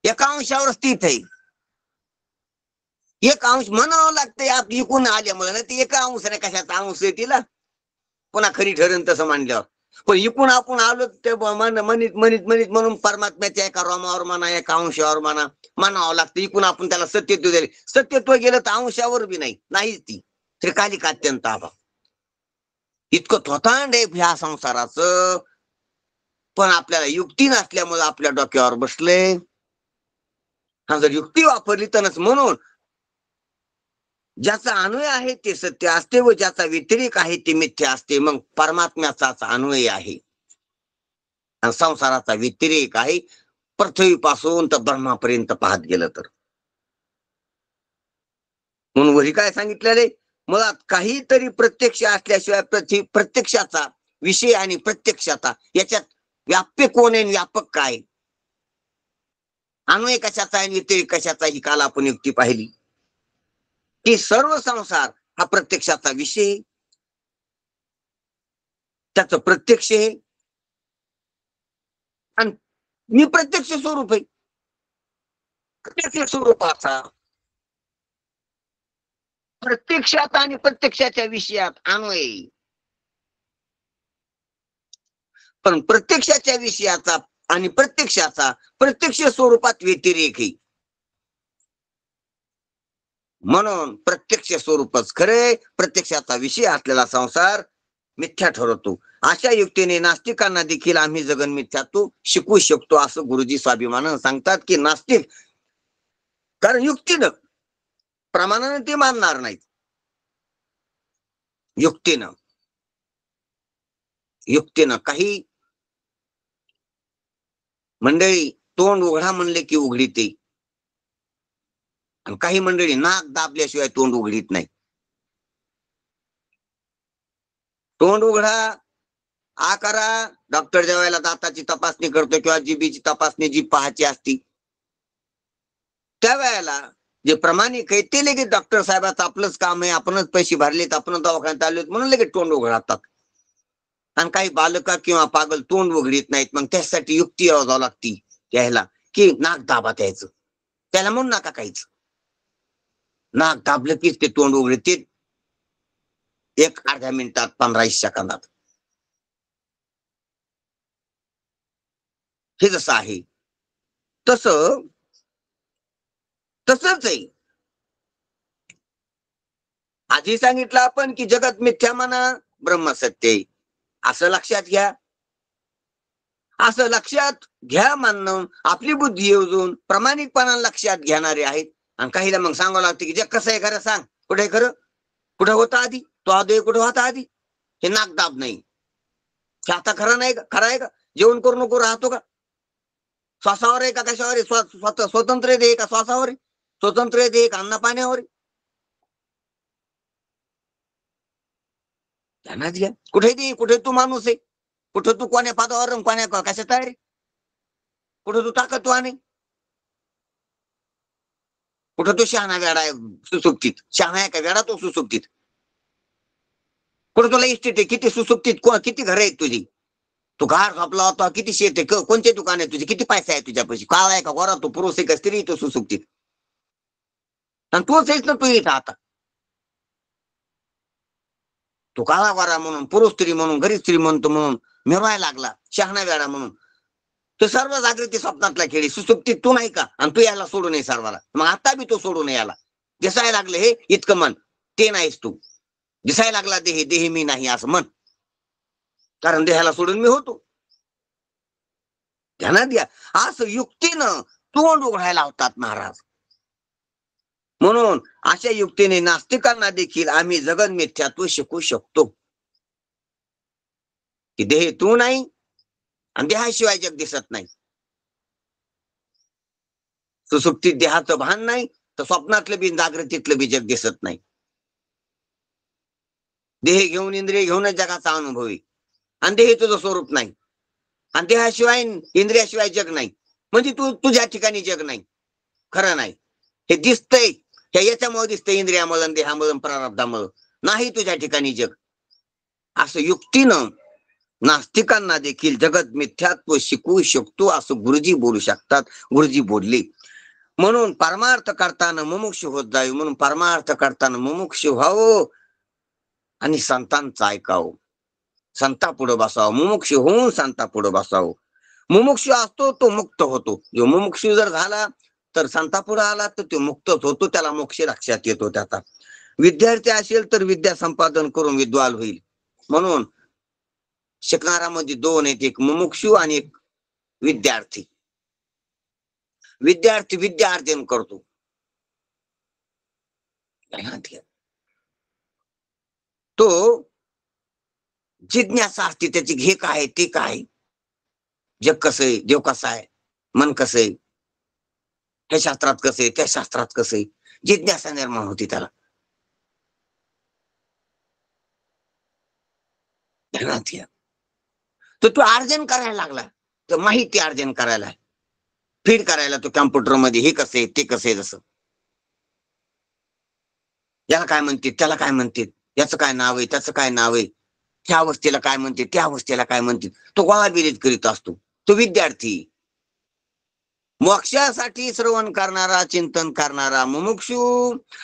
Speaker 1: एका अंशावर स्थित आहे. एक अंश म्हणावं लागतंय आप इकून आल्यामुळे ना, ती एका अंशाने कशाचा अंश आहे तिला पुन्हा खरी ठरेल तसं मानल्यावर. पण इकून आपण आलो ते म्हणित म्हणित म्हणित म्हणून परमात्म्याच्या एका रोमावर म्हणा, एका अंशावर म्हणा म्हणावं लागतं. इकून आपण त्याला सत्यत्व दिले. सत्यत्व गेलं तर अंशावर बी नाहीच ती त्रिकालिक अत्यंत अभाव. इतकं थोतांड आहे ह्या संसाराचं. पण आपल्याला युक्ती नसल्यामुळे आपल्या डोक्यावर बसले. हा जर युक्ती वापरली तरच. म्हणून ज्याचा अन्वय आहे ते सत्य असते व ज्याचा व्यतिरेक आहे ते मिथ्या असते. मग परमात्म्याचाच अन्वय आहे आणि संसाराचा व्यतिरेक आहे. पृथ्वीपासून तर ब्रह्मापर्यंत पाहत गेलं तर. म्हणून वरी काय सांगितलेले, मुळात काहीतरी प्रत्यक्ष असल्याशिवाय प्रत्यक्षाचा विषय आणि प्रत्यक्षाचा याच्यात व्याप्य कोण आहे, व्यापक काय, अन्वय कशाचा आहे, व्यतिरेक कशाचा, ही काल आपण युक्ती पाहिली की सर्व संसार हा प्रत्यक्षाचा विषय, त्याचं प्रत्यक्ष आहे आणि मी प्रत्यक्ष स्वरूप आहे. प्रत्यक्ष स्वरूपाचा प्रत्यक्षात आणि प्रत्यक्षाच्या विषयात अन्वय. पण प्रत्यक्षाच्या विषयाचा आणि प्रत्यक्षाचा प्रत्यक्ष स्वरूपात व्यतिरेक आहे. म्हणून प्रत्यक्ष स्वरूपच खरे, प्रत्यक्षाचा विषय असलेला संसार मिथ्या ठरवतो. अशा युक्तीने नास्तिकांना देखील आम्ही जगन मिथ्यात्व शिकवू शकतो असं गुरुजी स्वाभिमानानं सांगतात. की नास्तिक कारण युक्तीनं प्रमाणाने ते मानणार नाहीत. युक्तीनं काही मंडळी तोंड उघडा म्हणले की उघडीते आणि काही मंडळी नाक दाबल्याशिवाय तोंड उघडीत नाही. तोंड उघडा आ करा. डॉक्टर ज्या वेळेला दाताची तपासणी करतो किंवा जीबीची तपासणी जी पाहायची असती त्या वेळेला जे प्रामाणिक आहे ते लगेच डॉक्टर साहेबाचं आपलंच काम आहे, आपणच पैसे भरलेत, आपण दवाखान्यात आलोत म्हणून लगेच तोंड उघडतात. आणि काही बालका किंवा पागल तोंड उघडीत नाहीत. मग त्यासाठी युक्ती योजावं लागती त्याला की नाक दाबा त्याचं. त्याला म्हणून नका काहीच, नाक दाबलं कीच ते तोंड उघडते. एक अर्ध्या मिनिटात 15-20 सेकंदात. हे जसं आहे तसंच आहे. आधी सांगितलं आपण की जगत मिथ्या म्हणा, ब्रह्म सत्य आहे असं लक्षात घ्या. असं लक्षात घ्या म्हणणं आपली बुद्धी योजून प्रामाणिकपणा लक्षात घेणारे आहेत. आणि काहीला मग सांगावं लागतं की जग कसं आहे खरं सांग, कुठे खरं, कुठं होता आधी तो आधी, कुठं होता आधी. हे नाकदाब नाही. आता खरं नाही का, खरं आहे का, जेवण करू नको राहतो का, श्वासावर आहे का कशावर आहे, स्वतंत्र दे का श्वासावर आहे, स्वतंत्र दे का अन्न पाण्यावर आहे. ध्यानात घ्या. कुठे दे, कुठे तू माणूस आहे, कुठं तू कोण्या पदावर कोण्या कशात आहे, कुठं तू ताकदवान आहे, कुठं तो शहाणा वेडा आहे सुसुप्तीत, शहाणा आहे का वेडा तो सुसुप्तीत, कुठं तुला इस्टेट आहे, किती सुसुप्तीत, किती घर आहेत तुझी, तू घर झोपला होता, किती शेत आहे, कोणते दुकान आहे तुझे, किती पैसा आहे तुझ्यापाशी, काळा आहे का गोरा, तो पुरुष आहे का स्त्री, तो सुसुप्तीत. आणि तोच आहेस ना तू इथं आता. तो काळा गोरा म्हणून, पुरुष स्त्री म्हणून, गरीब स्त्री म्हणतो म्हणून मिरवायला लागला, शहाणा वेडा म्हणून. तो सर्व जागृती स्वप्नातला खेळी, सुसुप्तीत तू नाही का, आणि तू याला सोडू नये सर्वाला. मग आता बी तो सोडू नये याला. दिसायला लागले हे इतकं मन, ते नाहीस तू. दिसायला लागला देह, देह मी नाही असं म्हण, कारण देहाला सोडून मी होतो. ध्यानात घ्या. असं युक्तीनं तोंड उघडायला होतात महाराज. म्हणून अशा युक्तीने नास्तिकांना देखील आम्ही जगन मिथ्यात्व शिकू शकतो की देह तू नाही आणि देहाशिवाय जग दिसत नाही. सुसुप्तीत देहाचं भान नाही तर स्वप्नातलं बी जागृतीतलं बी जग दिसत नाही. देह घेऊन इंद्रिय घेऊनच जगाचा अनुभव आहे. आणि देह तुझं स्वरूप नाही. आणि देहाशिवाय इंद्रियाशिवाय जग नाही. म्हणजे तू तुझ्या ठिकाणी जग नाही. खरं नाही. हे दिसतंय. याच्यामुळे दिसतंय इंद्रियामुळे देहामुळे प्रारब्धामुळे. नाही तुझ्या ठिकाणी जग. असं युक्तीनं नास्तिकांना देखील जगत मिथ्यात्व शिकवू शकतो असं गुरुजी बोलू शकतात. गुरुजी बोलले. म्हणून परमार्थ करताना मुमुक्षु होत जावे. म्हणून परमार्थ करताना मुमुक्षु व्हावं आणि संतांचं ऐकावं. संता पुढे बसावं. मुमुक्षु होऊन संता पुढे बसावं. मुमुक्षु असतो तो मुक्त होतो. जो मुमुक्षु जर झाला तर संता पुढे आला तर तो मुक्तच होतो. त्याला मोक्ष लक्षात येतो त्याचा. विद्यार्थी असेल तर विद्या संपादन करून विद्वान होईल. म्हणून शिकणाऱ्यामध्ये दोन आहेत. एक मुमुक्षु आणि एक विद्यार्थी. विद्यार्थी विद्या अर्जन करतो. तो जिज्ञासा असते त्याची. घे काय ते काय, जग कसं आहे, देव कसा आहे, मन कसं आहे, हे शास्त्रात कसं आहे, त्या शास्त्रात कसं आहे, जिज्ञासा निर्माण होती त्याला. तर तो अर्जन करायला लागला. तर माहिती अर्जन करायला, फीड करायला तो कम्प्युटर मध्ये. हे कसं आहे ते कसं आहे, जसं याला काय म्हणते त्याला काय म्हणते, याचं काय नाव आहे त्याचं काय नाव आहे, ह्या अवस्थेला काय म्हणते त्या अवस्थेला काय म्हणते, तो गोळाबिरीत करीत असतो. तो विद्यार्थी. मोक्षासाठी श्रवण करणारा, चिंतन करणारा मुमुक्षु,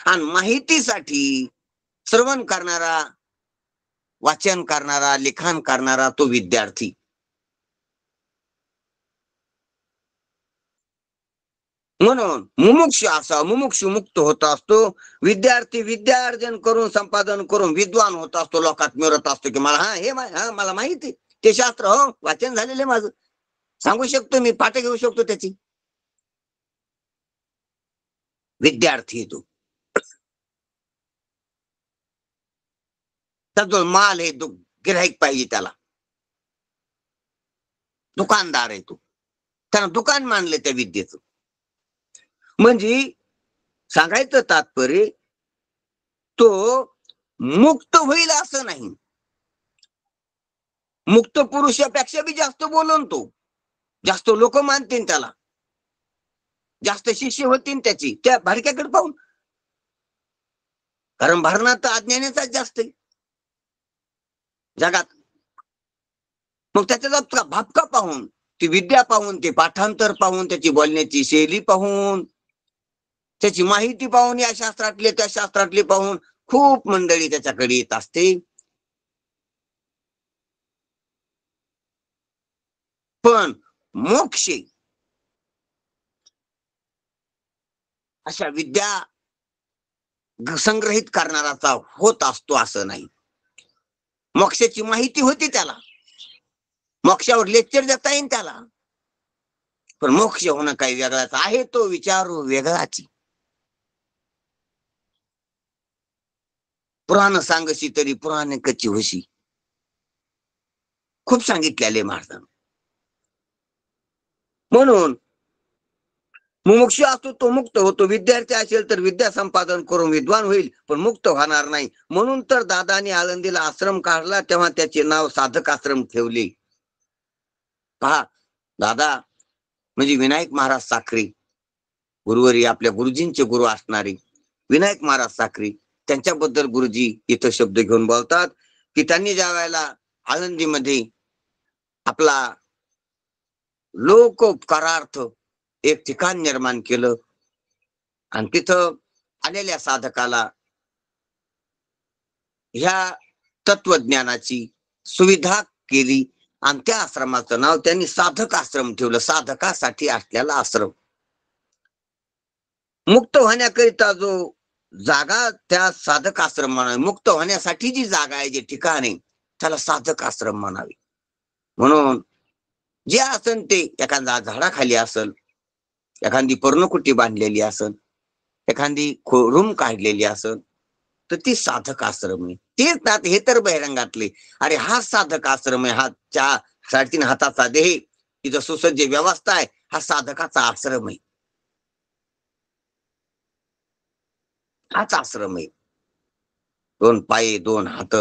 Speaker 1: आणि माहितीसाठी श्रवण करणारा, वाचन करणारा, लिखाण करणारा तो विद्यार्थी. म्हणून मुमुक्षु असा मुमुक्षु मुक्त होत असतो. विद्यार्थी विद्या अर्जन करून संपादन करून विद्वान होत असतो. लोकात मिळत असतो की मला हे मला माहिती, ते शास्त्र हो वाचन झालेले माझं, सांगू शकतो मी, पाठ घेऊ शकतो त्याची. विद्यार्थी तो. जो माल आहे तो गिऱ्हाईक पाहिजे त्याला. दुकानदार आहे तो. त्यानं दुकान मानले त्या विद्येचं. म्हणजे सांगायचं तात्पर्य तो मुक्त होईल असं नाही. मुक्त पुरुषापेक्षा बी जास्त बोलून तो. जास्त लोक मानतील त्याला, जास्त शिष्य होतील त्याची त्या भाडक्याकडे पाहून. कारण भरणा तर अज्ञानाचाच जास्त आहे जगात. मग त्याचा भापका पाहून, ती विद्या पाहून, ते पाठांतर पाहून, त्याची बोलण्याची शैली पाहून, त्याची माहिती पाहून, या शास्त्रातले त्या शास्त्रातले पाहून खूप मंडळी त्याच्याकडे येत असते. पण मोक्ष अशा विद्या संग्रहित करणाराचा होत असतो असं नाही. मोक्षाची माहिती होती त्याला, मोक्षावर लेक्चर देता येईल त्याला, पण मोक्ष होणं काही वेगळाच आहे. तो विचारू वेगळाच. पुराण सांगशी तरी पुराण कच्ची होशी, खूप सांगितलेले महाराजांनी. म्हणून मुमुक्षु असतो तो मुक्त होतो. विद्यार्थी असेल तर विद्या संपादन करून विद्वान होईल, पण मुक्त होणार नाही. म्हणून तर दादानी आळंदीला आश्रम काढला तेव्हा त्याचे नाव साधक आश्रम ठेवले. पहा, दादा म्हणजे विनायक महाराज साखरे, गुरुवरी आपल्या गुरुजींचे गुरु असणारे विनायक महाराज साखरे, त्यांच्याबद्दल गुरुजी इथं शब्द घेऊन बोलतात की त्यांनी ज्या वेळेला आळंदीमध्ये आपला लोकोपकारार्थ एक ठिकाण निर्माण केलं आणि तिथं आलेल्या साधकाला ह्या तत्वज्ञानाची सुविधा केली आणि त्या आश्रमाचं नाव त्यांनी साधक आश्रम ठेवलं. साधकासाठी असलेला आश्रम. मुक्त होण्याकरिता जो जागा त्या साधक आश्रम म्हणावे, मुक्त होण्यासाठी जी जागा आहे, जे ठिकाण आहे, त्याला साधक आश्रम म्हणावे. म्हणून जे असन ते एखाद्या झाडाखाली असल, एखादी पर्णकुटी बांधलेली असल, एखादी रूम काढलेली असल, तर ती साधक आश्रम आहे. तेच ना, हे तर बहिरंगातले. अरे हा साधक आश्रम आहे. हा 3.5 हाताचा देह, तिथं सुसज्ज व्यवस्था आहे, हा साधकाचा आश्रम आहे. हाच आश्रम आहे. 2 पाय 2 हात,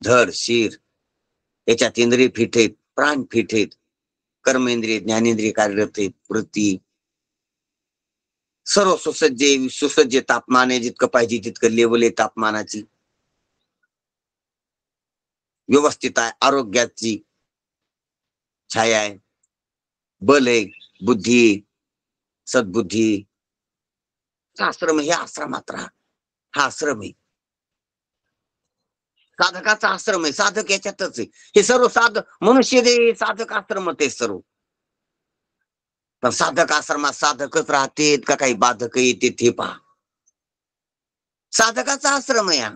Speaker 1: धड शिर, याच्यात इंद्रिय फिट आहेत, प्राण फिट आहेत, कर्मेंद्रिय ज्ञानेंद्रिय कार्यरत आहेत, वृत्ती सर्व सुसज्ज तापमान आहे, जितकं पाहिजे तितकं लेवल आहे तापमानाची, व्यवस्थित आहे, आरोग्याची छाया आहे, बल आहे, बुद्धी, सद्बुद्धी. आश्रम हे आश्रमात राहा, हा आश्रम आहे, साधकाचा आश्रम आहे, साधक याच्यातच आहे. हे सर्व साधक मनुष्य दे साधक आश्रमात आहे सर्व. पण साधक आश्रमात साधकच राहतेत का काही बाधक येते ते पहा. साधकाचा आश्रम आहे हा.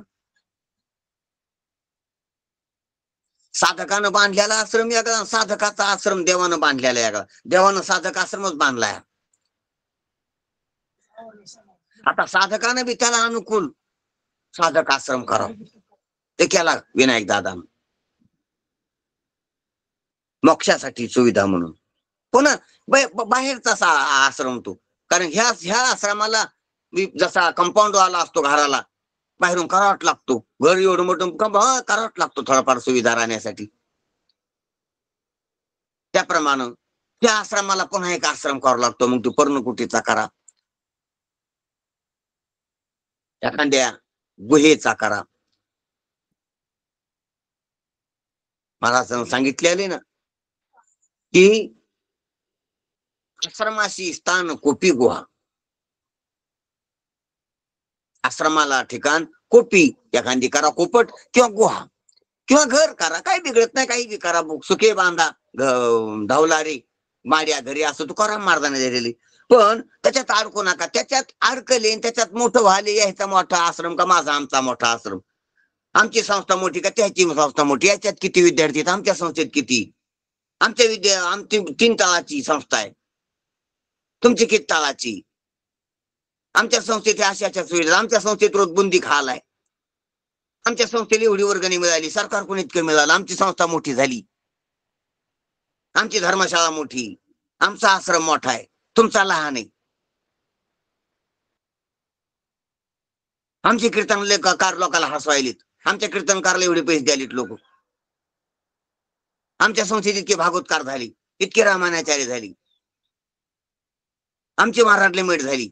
Speaker 1: साधकानं बांधलेला आश्रम वेगळा, साधकाचा आश्रम देवानं बांधलेला वेगळा. देवानं साधक आश्रमच बांधलाय. आता साधकानं बी त्याला अनुकूल साधक आश्रम करावं, ते केला विनायक दादा मोक्षासाठी सुविधा म्हणून. पुन्हा बाहेरचा आश्रम तो, कारण ह्या आश्रमाला जसा कंपाऊंड वाला असतो घराला, बाहेरून करावाच लागतो. घर एवढं मोठं करावाच लागतो थोडाफार सुविधा राहण्यासाठी. त्याप्रमाणे त्या आश्रमाला पुन्हा एक आश्रम करावा लागतो. मग तो पर्णकुटीचा करा, एखाद्या गुहेचा करा. मला सांगितलेले ना की आश्रमाशी स्थान कोपी गुहा, आश्रमाला ठिकाण कोपी, एखादी करा कोपट किंवा गुहा किंवा घर करा, काही बिघडत नाही, काही बी करा. सुखे बांधा, धावलारी माड्या घरी असं तुकाराम महाराजांनी दिलेली. पण त्याच्यात अडकू नका, त्याच्यात अडकले त्याच्यात मोठं व्हाले, याचा मोठा आश्रम का माझा आमचा मोठा आश्रम, आमची संस्था मोठी का त्याची संस्था मोठी, याच्यात किती विद्यार्थी आहेत, आमच्या संस्थेत किती, आमची 3 तळाची संस्था आहे, तुमची किती तळाची, आमच्या संस्थेत अशाच्या सुविधा, आमच्या संस्थेत रोज बुंदी खालाय, आमच्या संस्थेला एवढी वर्गणी मिळाली, सरकारकडून इतकं मिळालं, आमची संस्था मोठी झाली, आमची धर्मशाळा मोठी, आमचा आश्रम मोठा आहे, तुमचा लहान आहे. आमचे कीर्तनकार लोकांना हसवायलीत, आमच्या कीर्तनकारला एवढे पैसे द्यालीत लोक, आमच्या संस्थेत इतके भागवतकार झाली, इतके रामायणाचार्य झाली, आमची महाराजले मेट झाली,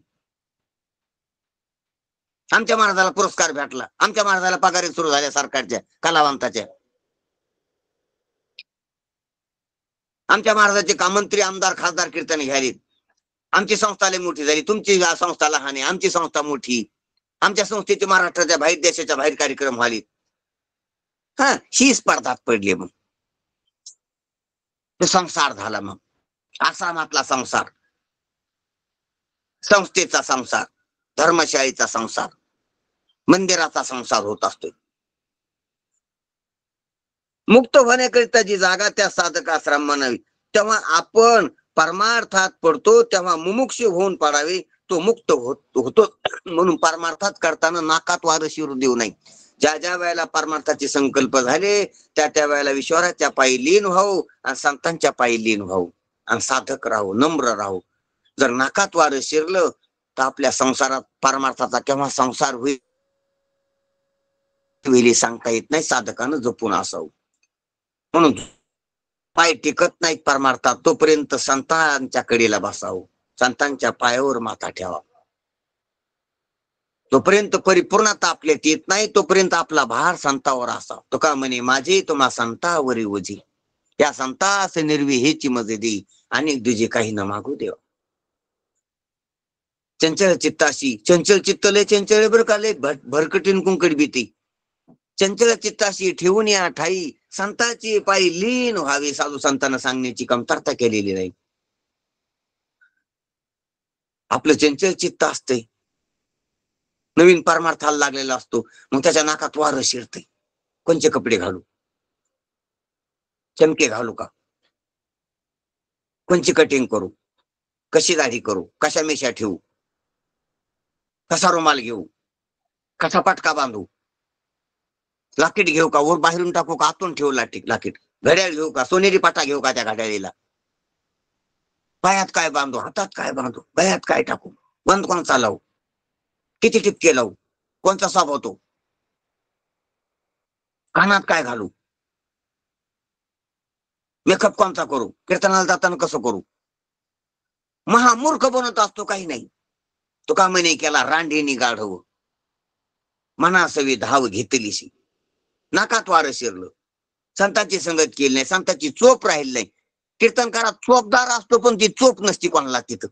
Speaker 1: आमच्या महाराजाला पुरस्कार भेटला, आमच्या महाराजाला पगारी सुरू झाल्या सरकारच्या कलावंताच्या, आमच्या महाराजाचे का मंत्री आमदार खासदार कीर्तन घ्यालीत, आमची संस्था लय मोठी झाली, तुमची संस्था लहान आहे, आमची संस्था मोठी, आमच्या संस्थेचे महाराष्ट्राच्या बाहेर देशाच्या बाहेर कार्यक्रम व्हाले. हा, ही स्पर्धात पडली. मग तो संसार झाला, मग आसामातला संसार, संस्थेचा संसार, धर्मशाळेचा संसार, मंदिराचा संसार होत असतो. मुक्त होण्याकरिता जी जागा त्या साधक आश्रम म्हणावी, तेव्हा आपण परमार्थात पडतो, तेव्हा मुमुक्षु होऊन पडावे, तो मुक्त होतो. म्हणून परमार्थात करताना नाकात वारं शिरू देऊ नये. ज्या वेळेला परमार्थाचे संकल्प झाले त्या वेळेला ईश्वराच्या पायी लीन व्हावं आणि संतांच्या पायी लीन व्हावं आणि साधक राहू, नम्र राहू. जर नाकात वारं शिरलं तर आपल्या संसारात परमार्थाचा केव्हा संसार होईल वेळी सांगता येत नाही. साधकानं जपून असावं. म्हणून पाय टिकत नाहीत परमार्थात तोपर्यंत संतांच्या कडेला बसावं, संतांच्या पायावर माथा ठेवा. जोपर्यंत परिपूर्णता आपल्यात येत नाही तोपर्यंत आपला भार संतावर असावा. तुका म्हणे माझे तुम्हा संतावरी ओझी, या संतास निर्वी हेची मजे देई, अनेक दुजे काही न मागू देवा. चंचल चित्ताशी, चंचल चित्त लय चंचल बरं का, लय भरकटीन कुंकड भीती. चंचल चित्ताशी ठेवून या ठाई संताची पायी लीन व्हावे, साधू संतांना सांगण्याची कमतरता केलेली नाही. आपलं चंचल चित्त असते, नवीन परमार्थाला लागलेला असतो, मग त्याच्या नाकात वारं शिरते. कोणचे कपडे घालू, चमके घालू का, कोणची कटिंग करू, कशी दाढी करू, कशा मेशा ठेवू, कसा रुमाल घेऊ, कसा पटका बांधू, लाकीट घेऊ का, वर बाहेरून टाकू का, आतून ठेवू लाकीट, घड्याळ घेऊ का, सोनेरी पाटा घेऊ का त्या घड्याळीला, पायात काय बांधू, हातात काय बांधू, गळ्यात काय टाकू, बंद कोण चालवू, किती टिपके लावू, कोणता साप होतो, कानात काय घालू, मेकअप कोणता करू, कीर्तनाला जाताना कसं करू, महामूर्ख बनत असतो. काही नाही. तुका म्हणे केला रांडीनी गाढव, मनासवी धाव घेतलीशी, नाकात वारं शिरलं, संतांची संगत केली नाही, संतांची चोप राहिली नाही. कीर्तनकारात चोपदार असतो पण ती चोप नसती कोणाला. तिथं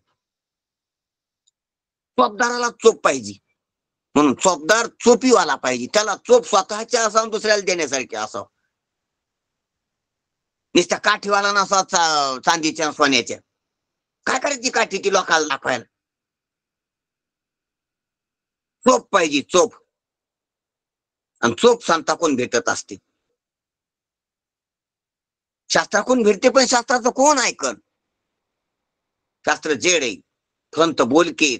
Speaker 1: चोपदाराला चोप पाहिजे, म्हणून चोपदार चोपीवाला पाहिजे. त्याला चोप स्वतःच्या असावं, दुसऱ्याला देण्यासारखे असावं. नुसत्या काठीवाला नसा चांदीच्या सोन्याच्या. काय करायची काठी ती लोकांना दाखवायला. चोप पाहिजे, चोप. आणि चोप संताकडून भेटत असते. शास्त्राकडून भेटते पण शास्त्राचं कोण ऐकन. शास्त्र जेड आहे, संत बोलके.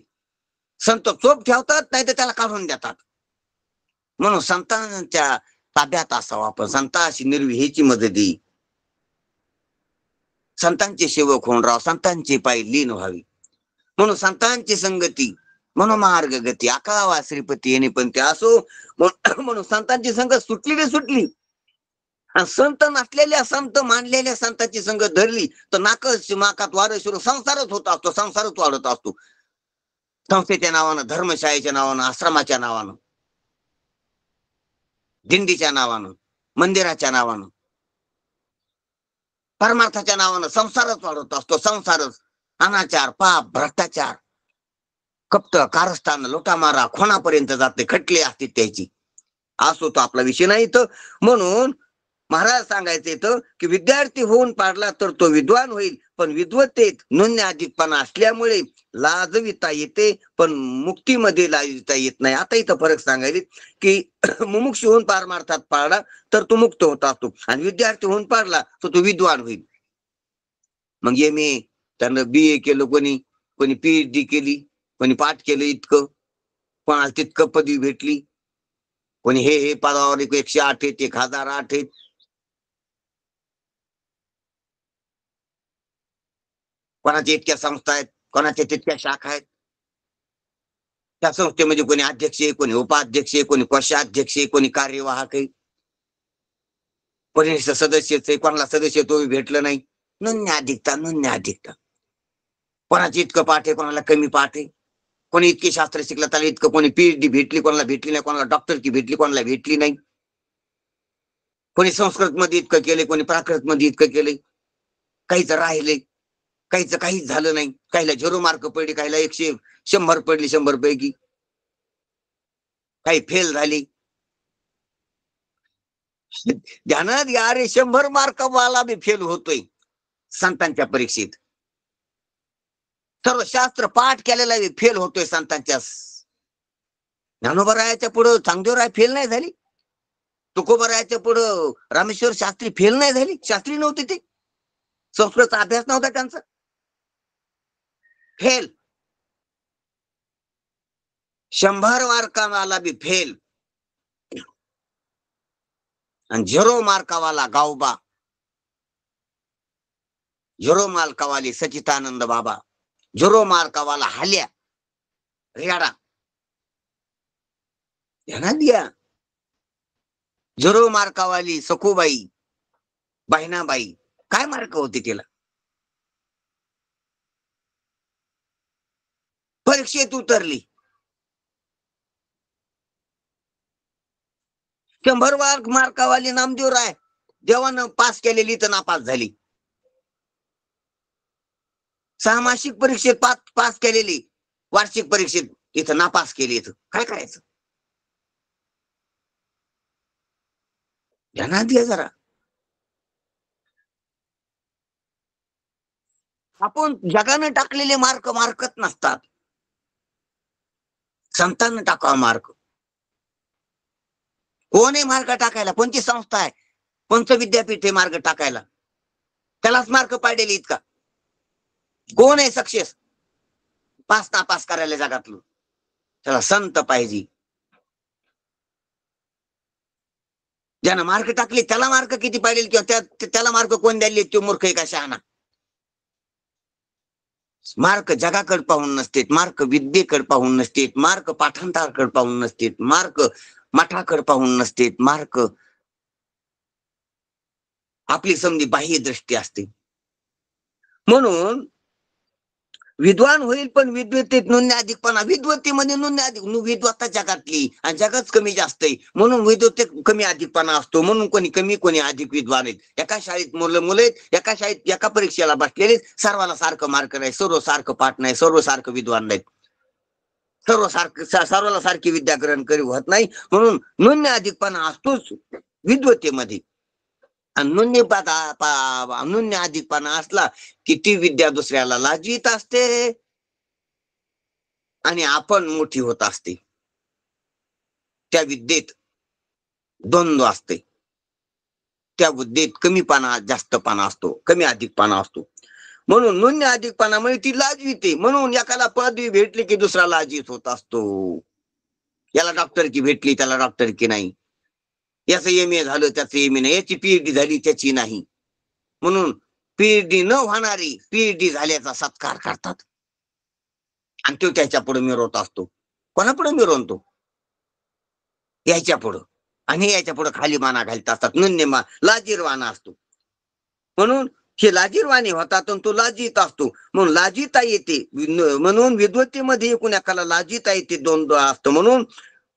Speaker 1: संत चोप ठेवतात, नाही तर त्याला काढून देतात. म्हणून संतांच्या ताब्यात असावं आपण. संतांशी निर्विहेची मदती, संतांचे सेवक होऊन राहावं, संतांची पायी लीन व्हावी. म्हणून संतांची संगती मनोमार्ग गती, अकावा श्रीपती येणे पण ते असो. म्हणून संतांची संगत सुटली रे सुटली. आणि संत नसलेल्या, संत मानलेल्या संतांची संगत धरली तर नाकात वारं शिरून संसारच होत असतो, संसारच वाढत असतो. संस्थेच्या नावानं, धर्मशाळेच्या नावानं, आश्रमाच्या नावानं, दिंडीच्या नावानं, मंदिराच्या नावानं, परमार्थाच्या नावानं संसारच वाढत असतो. संसारच. अनाचार, पाप, भ्रष्टाचार, कप्त, कारस्थान, लोटामारा, खोनापर्यंत जाते. खटले असते त्याची. असो तो आपला विषय नाही. तर म्हणून महाराज सांगायचे तर की विद्यार्थी होऊन पाडला तर तो विद्वान होईल, पण विद्वत्तेत न्यून अधिकपणा असल्यामुळे लाजविता येते, पण मुक्तीमध्ये लाजविता येत नाही. आता इथं फरक सांगायचे की मुमुक्षु होऊन पारमार्थात पाडला तर तो मुक्त होत असतो, आणि विद्यार्थी होऊन पाडला तर तो विद्वान होईल. मग MA, त्यानं BA केलं, कोणी PhD केली, कोणी पाठ केलं इतकं, कोणाला तितकं पदवी भेटली, कोणी हे पदावर 108 आहेत, 1008 आहेत. कोणाच्या इतक्या संस्था आहेत, कोणाच्या तितक्या शाखा आहेत. त्या संस्थेमध्ये कोणी अध्यक्ष आहे, कोणी उपाध्यक्ष आहे, कोणी कोषाध्यक्ष आहे, कोणी कार्यवाहक आहे, कोणी सदस्यच आहे, कोणाला सदस्यत्व भेटलं नाही. न्यून अधिकता. कोणाची इतकं पाठ आहे, कोणाला कमी पाठ आहे. कोणी इतके शास्त्र शिकलं त्याला इतकं, कोणी PhD भेटली, कोणाला भेटली नाही, कोणाला डॉक्टरकी भेटली, कोणाला भेटली नाही. कोणी संस्कृत मध्ये इतकं केले, कोणी प्राकृत मध्ये इतकं केले. काहीच राहिले, काहीच झालं नाही. काहीला 0 मार्क पडले, काहीला 100 पडली 100 पैकी, काही फेल झाली. ध्यानात घ्या रे, 100 मार्क वाला बी फेल होतोय संतांच्या परीक्षेत. सर्व शास्त्र पाठ केलेला बी फेल होतोय संतांच्या. ज्ञानोबरायाच्या पुढं चांगदेवराय फेल नाही झाली. तुकोबरायाच्या पुढं रामेश्वर शास्त्री फेल नाही झाली. शास्त्री नव्हते ते, संस्कृतचा अभ्यास नव्हता त्यांचा. फेल. 100 मार्कावाला बी फेल, आणि 0 मार्कावाला गावबा, 0 मार्कावाली सचितानंद बाबा, 0 मार्कावाला हाल्या रेडा. ध्यानात घ्या. 0 मार्कावाली सखूबाई, बहिणाबाई, काय मार्क होते तिला परीक्षेत उतरली. 100 मार्कावाली नामदेवराय देवानं पास केलेली तर नापास झाली. 6 मासिक परीक्षेत पास केलेली, वार्षिक परीक्षेत इथं नापास केली. इथं काय करायचं. ध्यानात घ्या जरा. आपण जगानं टाकलेले मार्कच नसतात. संतांना टाकावा मार्क. कोण आहे मार्ग टाकायला? कोणती संस्था आहे? कोणतं विद्यापीठ आहे मार्ग टाकायला? त्यालाच मार्क पाडलेले इतका. कोण आहे सक्सेस पास नापास करायला जगातलं? त्याला संत पाहिजे. ज्यानं मार्क टाकले त्याला मार्क किती पाडेल, किंवा त्याला मार्क कोण द्यायले, तो मूर्ख आहे का शहाणा? मार्क जगाकडे पाहून नसतेत, मार्क विद्येकडे पाहून नसतेत, मार्क पाठांतराकडे पाहून नसतेत, मार्क मठाकडे पाहून नसतेत, मार्क आपली समजी बाह्य दृष्टी असते. म्हणून विद्वान होईल पण विद्वतेत नुन्य अधिकपणा, विद्वतेमध्ये नुन्य अधिक, विद्वत्ता जगातली आणि जगाच कमी जास्त आहे म्हणून विद्वतेत कमी अधिकपणा असतो. म्हणून कोणी कमी कोणी अधिक विद्वान आहेत. एका शाळेत मुलं आहेत, एका शाळेत एका परीक्षेला बसलेले, सर्वाला सारखं मार्क नाही, सर्व सारखं पाठ नाही, सर्व सारखं विद्वान नाहीत, सर्वाला सारखी विद्या ग्रहण करी होत नाही. म्हणून नुन्य अधिकपणा असतोच विद्वतेमध्ये. आणि नुन्य अधिकपणा असला की ती विद्या दुसऱ्याला लाजित असते आणि आपण मोठी होत असते. त्या विद्येत द्वंद्व असते, त्या विद्येत कमीपणा जास्तपणा असतो, कमी अधिकपणा असतो. म्हणून नुन्य अधिकपणामुळे ती लाजविते. म्हणून एकाला पदवी भेटली की दुसरा लाजित होत असतो. याला डॉक्टर की भेटली त्याला डॉक्टर की नाही, याचं एमए झालं त्याचं एमए नाही, याची पीएचडी झाली त्याची नाही. म्हणून पीएचडी न होणारी पीएचडी झाल्याचा सत्कार करतात आणि तो त्याच्या पुढे मिरवत असतो. कोणापुढे मिरवतो? याच्या पुढं. आणि याच्या पुढे खाली माना घालत असतात, नुन्य लाजीरवाना असतो. म्हणून हे लाजीरवाणी होतात आणि तो लाजित असतो. म्हणून लाजिता येते. म्हणून विद्वत्तेमध्ये एकूण एकाला लाजिता येते, द्वंद्व असतं म्हणून.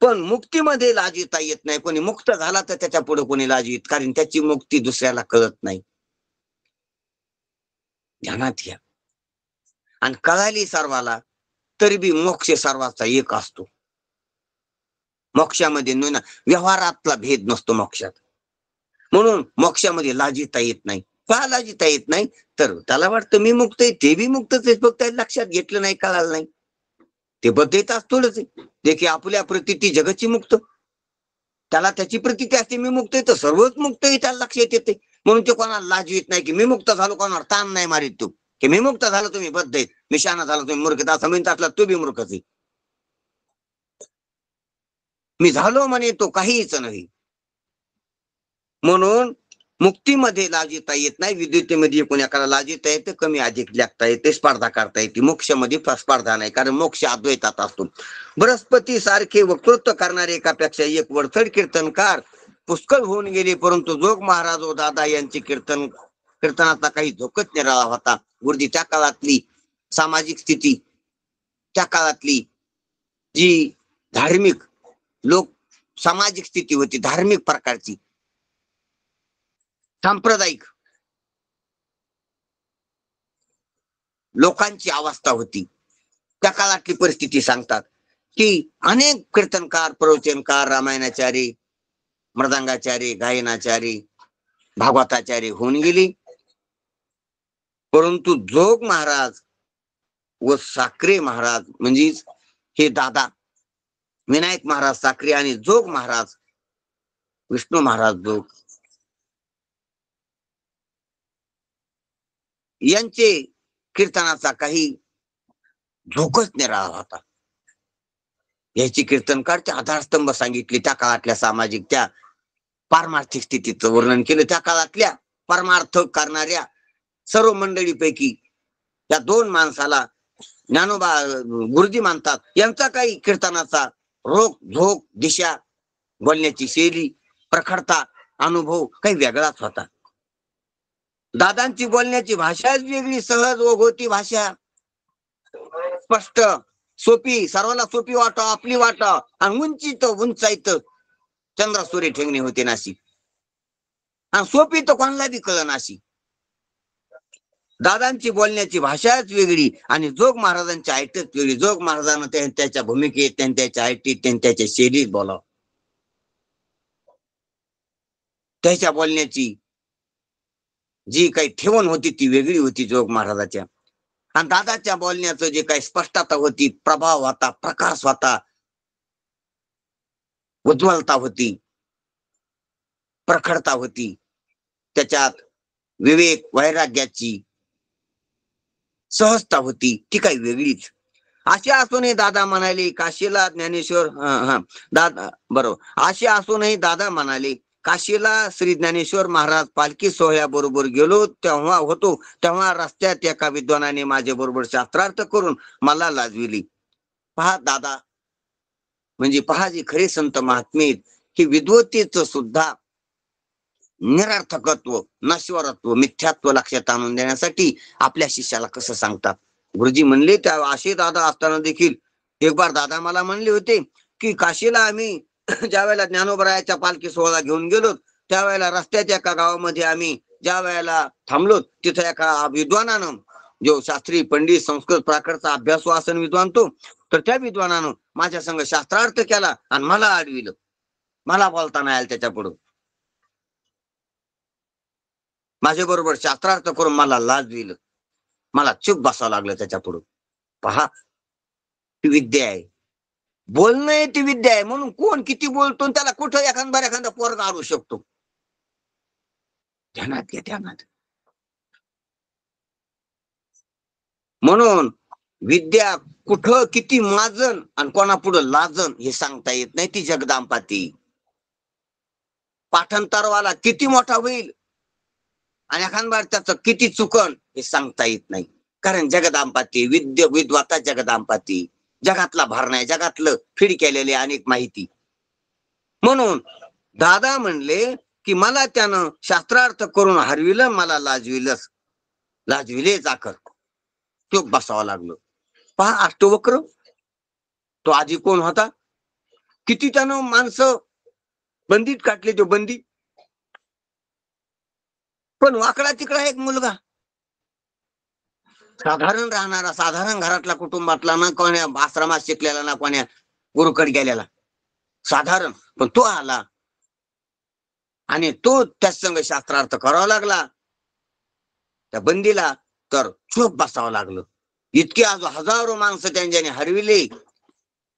Speaker 1: पण मुक्तीमध्ये लाजिता येत नाही. कोणी मुक्त झाला तर त्याच्या पुढे कोणी लाजित, कारण त्याची मुक्ती दुसऱ्याला कळत नाही. ध्यानात घ्या. आणि कळाली सर्वाला तरी बी मोक्ष सर्वाचा एक असतो. मोक्षामध्ये व्यवहारातला भेद नसतो मोक्षात. म्हणून मोक्षामध्ये लाजिता येत नाही. का लाजिता येत नाही? तर त्याला वाटतं मी मुक्त आहे, ते बी मुक्तच आहे, फक्त लक्षात घेतलं नाही, कळालं नाही. ते बद्धेताच थोडंच आहे. देखील आपल्या प्रतीती जगाची मुक्त, त्याला त्याची प्रतीती असते मी मुक्त आहे तर सर्वच मुक्त आहे, त्याला लक्षात येते. म्हणून ते कोणाला लाजवीत नाही की मी मुक्त झालो, कोणाला ताण नाही मारित तो की मी मुक्त झालो तुम्ही बद्ध आहेत, मी शहाणा झालो तुम्ही मूर्ख, असं म्हणत असला तो बी मूर्खच आहे. मी झालो म्हणे तो काहीच नाही. म्हणून मुक्तीमध्ये लाजिता येत नाही, विद्युतीमध्ये कोणी एकाला लाजिता येते, कमी अधिक लेखता येते, स्पर्धा करता येते. मोक्षामध्ये स्पर्धा नाही, कारण मोक्ष अद्वैतात असतो. बृहस्पती सारखे वक्तृत्व करणारे एकापेक्षा एक वडचड कीर्तनकार पुष्कळ होऊन गेले, परंतु जोग महाराज व दादा यांची कीर्तनाचा काही झोकच निराळा होता. गुरुजी त्या काळातली सामाजिक स्थिती, त्या काळातली जी धार्मिक लोक सामाजिक स्थिती होती, धार्मिक प्रकारची सांप्रदायिक लोकांची अवस्था होती. त्या काळातली परिस्थिती सांगतात की अनेक कीर्तनकार, प्रवचनकार, रामायणाचारी, मृदंगाचारी, गायनाचारी, भागवताचारी होऊन गेली, परंतु जोग महाराज व साक्रे महाराज म्हणजे हे दादा विनायक महाराज साक्रे आणि जोग महाराज विष्णू महाराज जोग यांचे कीर्तनाचा काही झोकच निराळा होता. याची कीर्तनकारचे आधारस्तंभ सांगितले, त्या काळातल्या सामाजिक त्या पारमार्थिक स्थितीचं वर्णन केलं. त्या काळातल्या परमार्थ करणाऱ्या सर्व मंडळीपैकी या दोन माणसाला ज्ञानोबा गुरुजी मानतात. यांचा काही कीर्तनाचा रोख झोक, दिशा, बोलण्याची शैली, प्रखरता, अनुभव काही वेगळाच होता. दादांची बोलण्याची भाषाच वेगळी, सहज ओघवती भाषा, स्पष्ट, सोपी, सर्वांना सोपी वाटा, आपली वाटा, आणि उंचीत उंचाईत चंद्र सूर्य ठेंगणे होते नाशी, आणि सोपी तर कोणाला बी कळ नाशी. दादांची बोलण्याची भाषाच वेगळी आणि जोग महाराजांची आयटच वेगळी. जोग महाराजांना त्यांच्या भूमिकेत, त्यांच्या आयटीत, त्यांच्या शैलीत बोलाव. त्याच्या बोलण्याची जी काही ठेवण होती ती वेगळी होती जोग महाराजाच्या. आणि दादाच्या बोलण्याचं जे काही स्पष्टता होती, प्रभाव होता, प्रकाश होता, उज्ज्वलता होती, प्रखरता होती, त्याच्यात विवेक, वैराग्याची सहजता होती, ती काही वेगळीच. असे असूनही दादा म्हणाले काशीला ज्ञानेश्वर दादा बरोबर असे असूनही दादा म्हणाले काशीला श्री ज्ञानेश्वर महाराज पालखी सोहळ्याबरोबर गेलो तेव्हा रस्त्यात एका विद्वानाने माझ्या बरोबर शास्त्रार्थ करून मला लाजविली. पहा दादा, म्हणजे पहा जी खरे संत महात्मे ही विद्वत्तेचं सुद्धा निरर्थकत्व, नश्वरत्व, मिथ्यात्व लक्षात आणून देण्यासाठी आपल्या शिष्याला कसं सांगतात. गुरुजी म्हणले त्या असे दादा असताना देखील एक बार दादा मला म्हणले होते की काशीला आम्ही ज्या वेळेला ज्ञानोबरायाच्या पालखी सोहळा घेऊन गेलो त्यावेळेला रस्त्याच्या एका गावामध्ये आम्ही ज्या वेळेला थांबलो तिथे एका विद्वानानं, जो शास्त्री पंडित संस्कृत प्राकृतचा अभ्यासू आसन विद्वान तो, तर त्या विद्वानानं माझ्या संग शास्त्रार्थ केला आणि मला अडविलं. मला बोलता नाही आलं त्याच्या पुढं. माझ्या बरोबर शास्त्रार्थ करून मला लाजविलं. मला चुप बसावं लागलं त्याच्या पुढं. पहा, ती विद्या आहे, बोलणं आहे, ती विद्या आहे. म्हणून कोण किती बोलतो त्याला कुठं एखादा पोरगा आणू शकतो. ध्यानात घ्या, ध्यानात. म्हणून विद्या कुठं किती माजन आणि कोणापुढं लाजन हे सांगता येत नाही. ती जगदांपाती. पाठांतरवाला किती मोठा होईल आणि एखादबार त्याचं किती चुकन हे सांगता येत नाही. कारण जगदांपाती, विद्वता जगदांपाती. जगातला भार नाही, जगातलं फीड केलेले अनेक माहिती. म्हणून दादा म्हणले की मला त्यानं शास्त्रार्थ करून हरविलं, मला लाजविले चाकर. चूक बसावं लागलं. पहा अष्टवक्र, तो आधी कोण होता, किती त्यानं माणसं बंदीत काढले. तो बंदी पण वाकडा तिकडा एक मुलगा, साधारण राहणारा, साधारण घरातला, कुटुंबातला, ना कोण्या आश्रमात शिकलेला, ना कोण्या गुरुकडे गेलेला, साधारण. पण तो आला आणि तो त्याच संग शास्त्रार्थ करावा लागला त्या बंदीला. तर चूप बसावं लागलं. इतके आज हजारो माणसं त्यांच्याने हरविले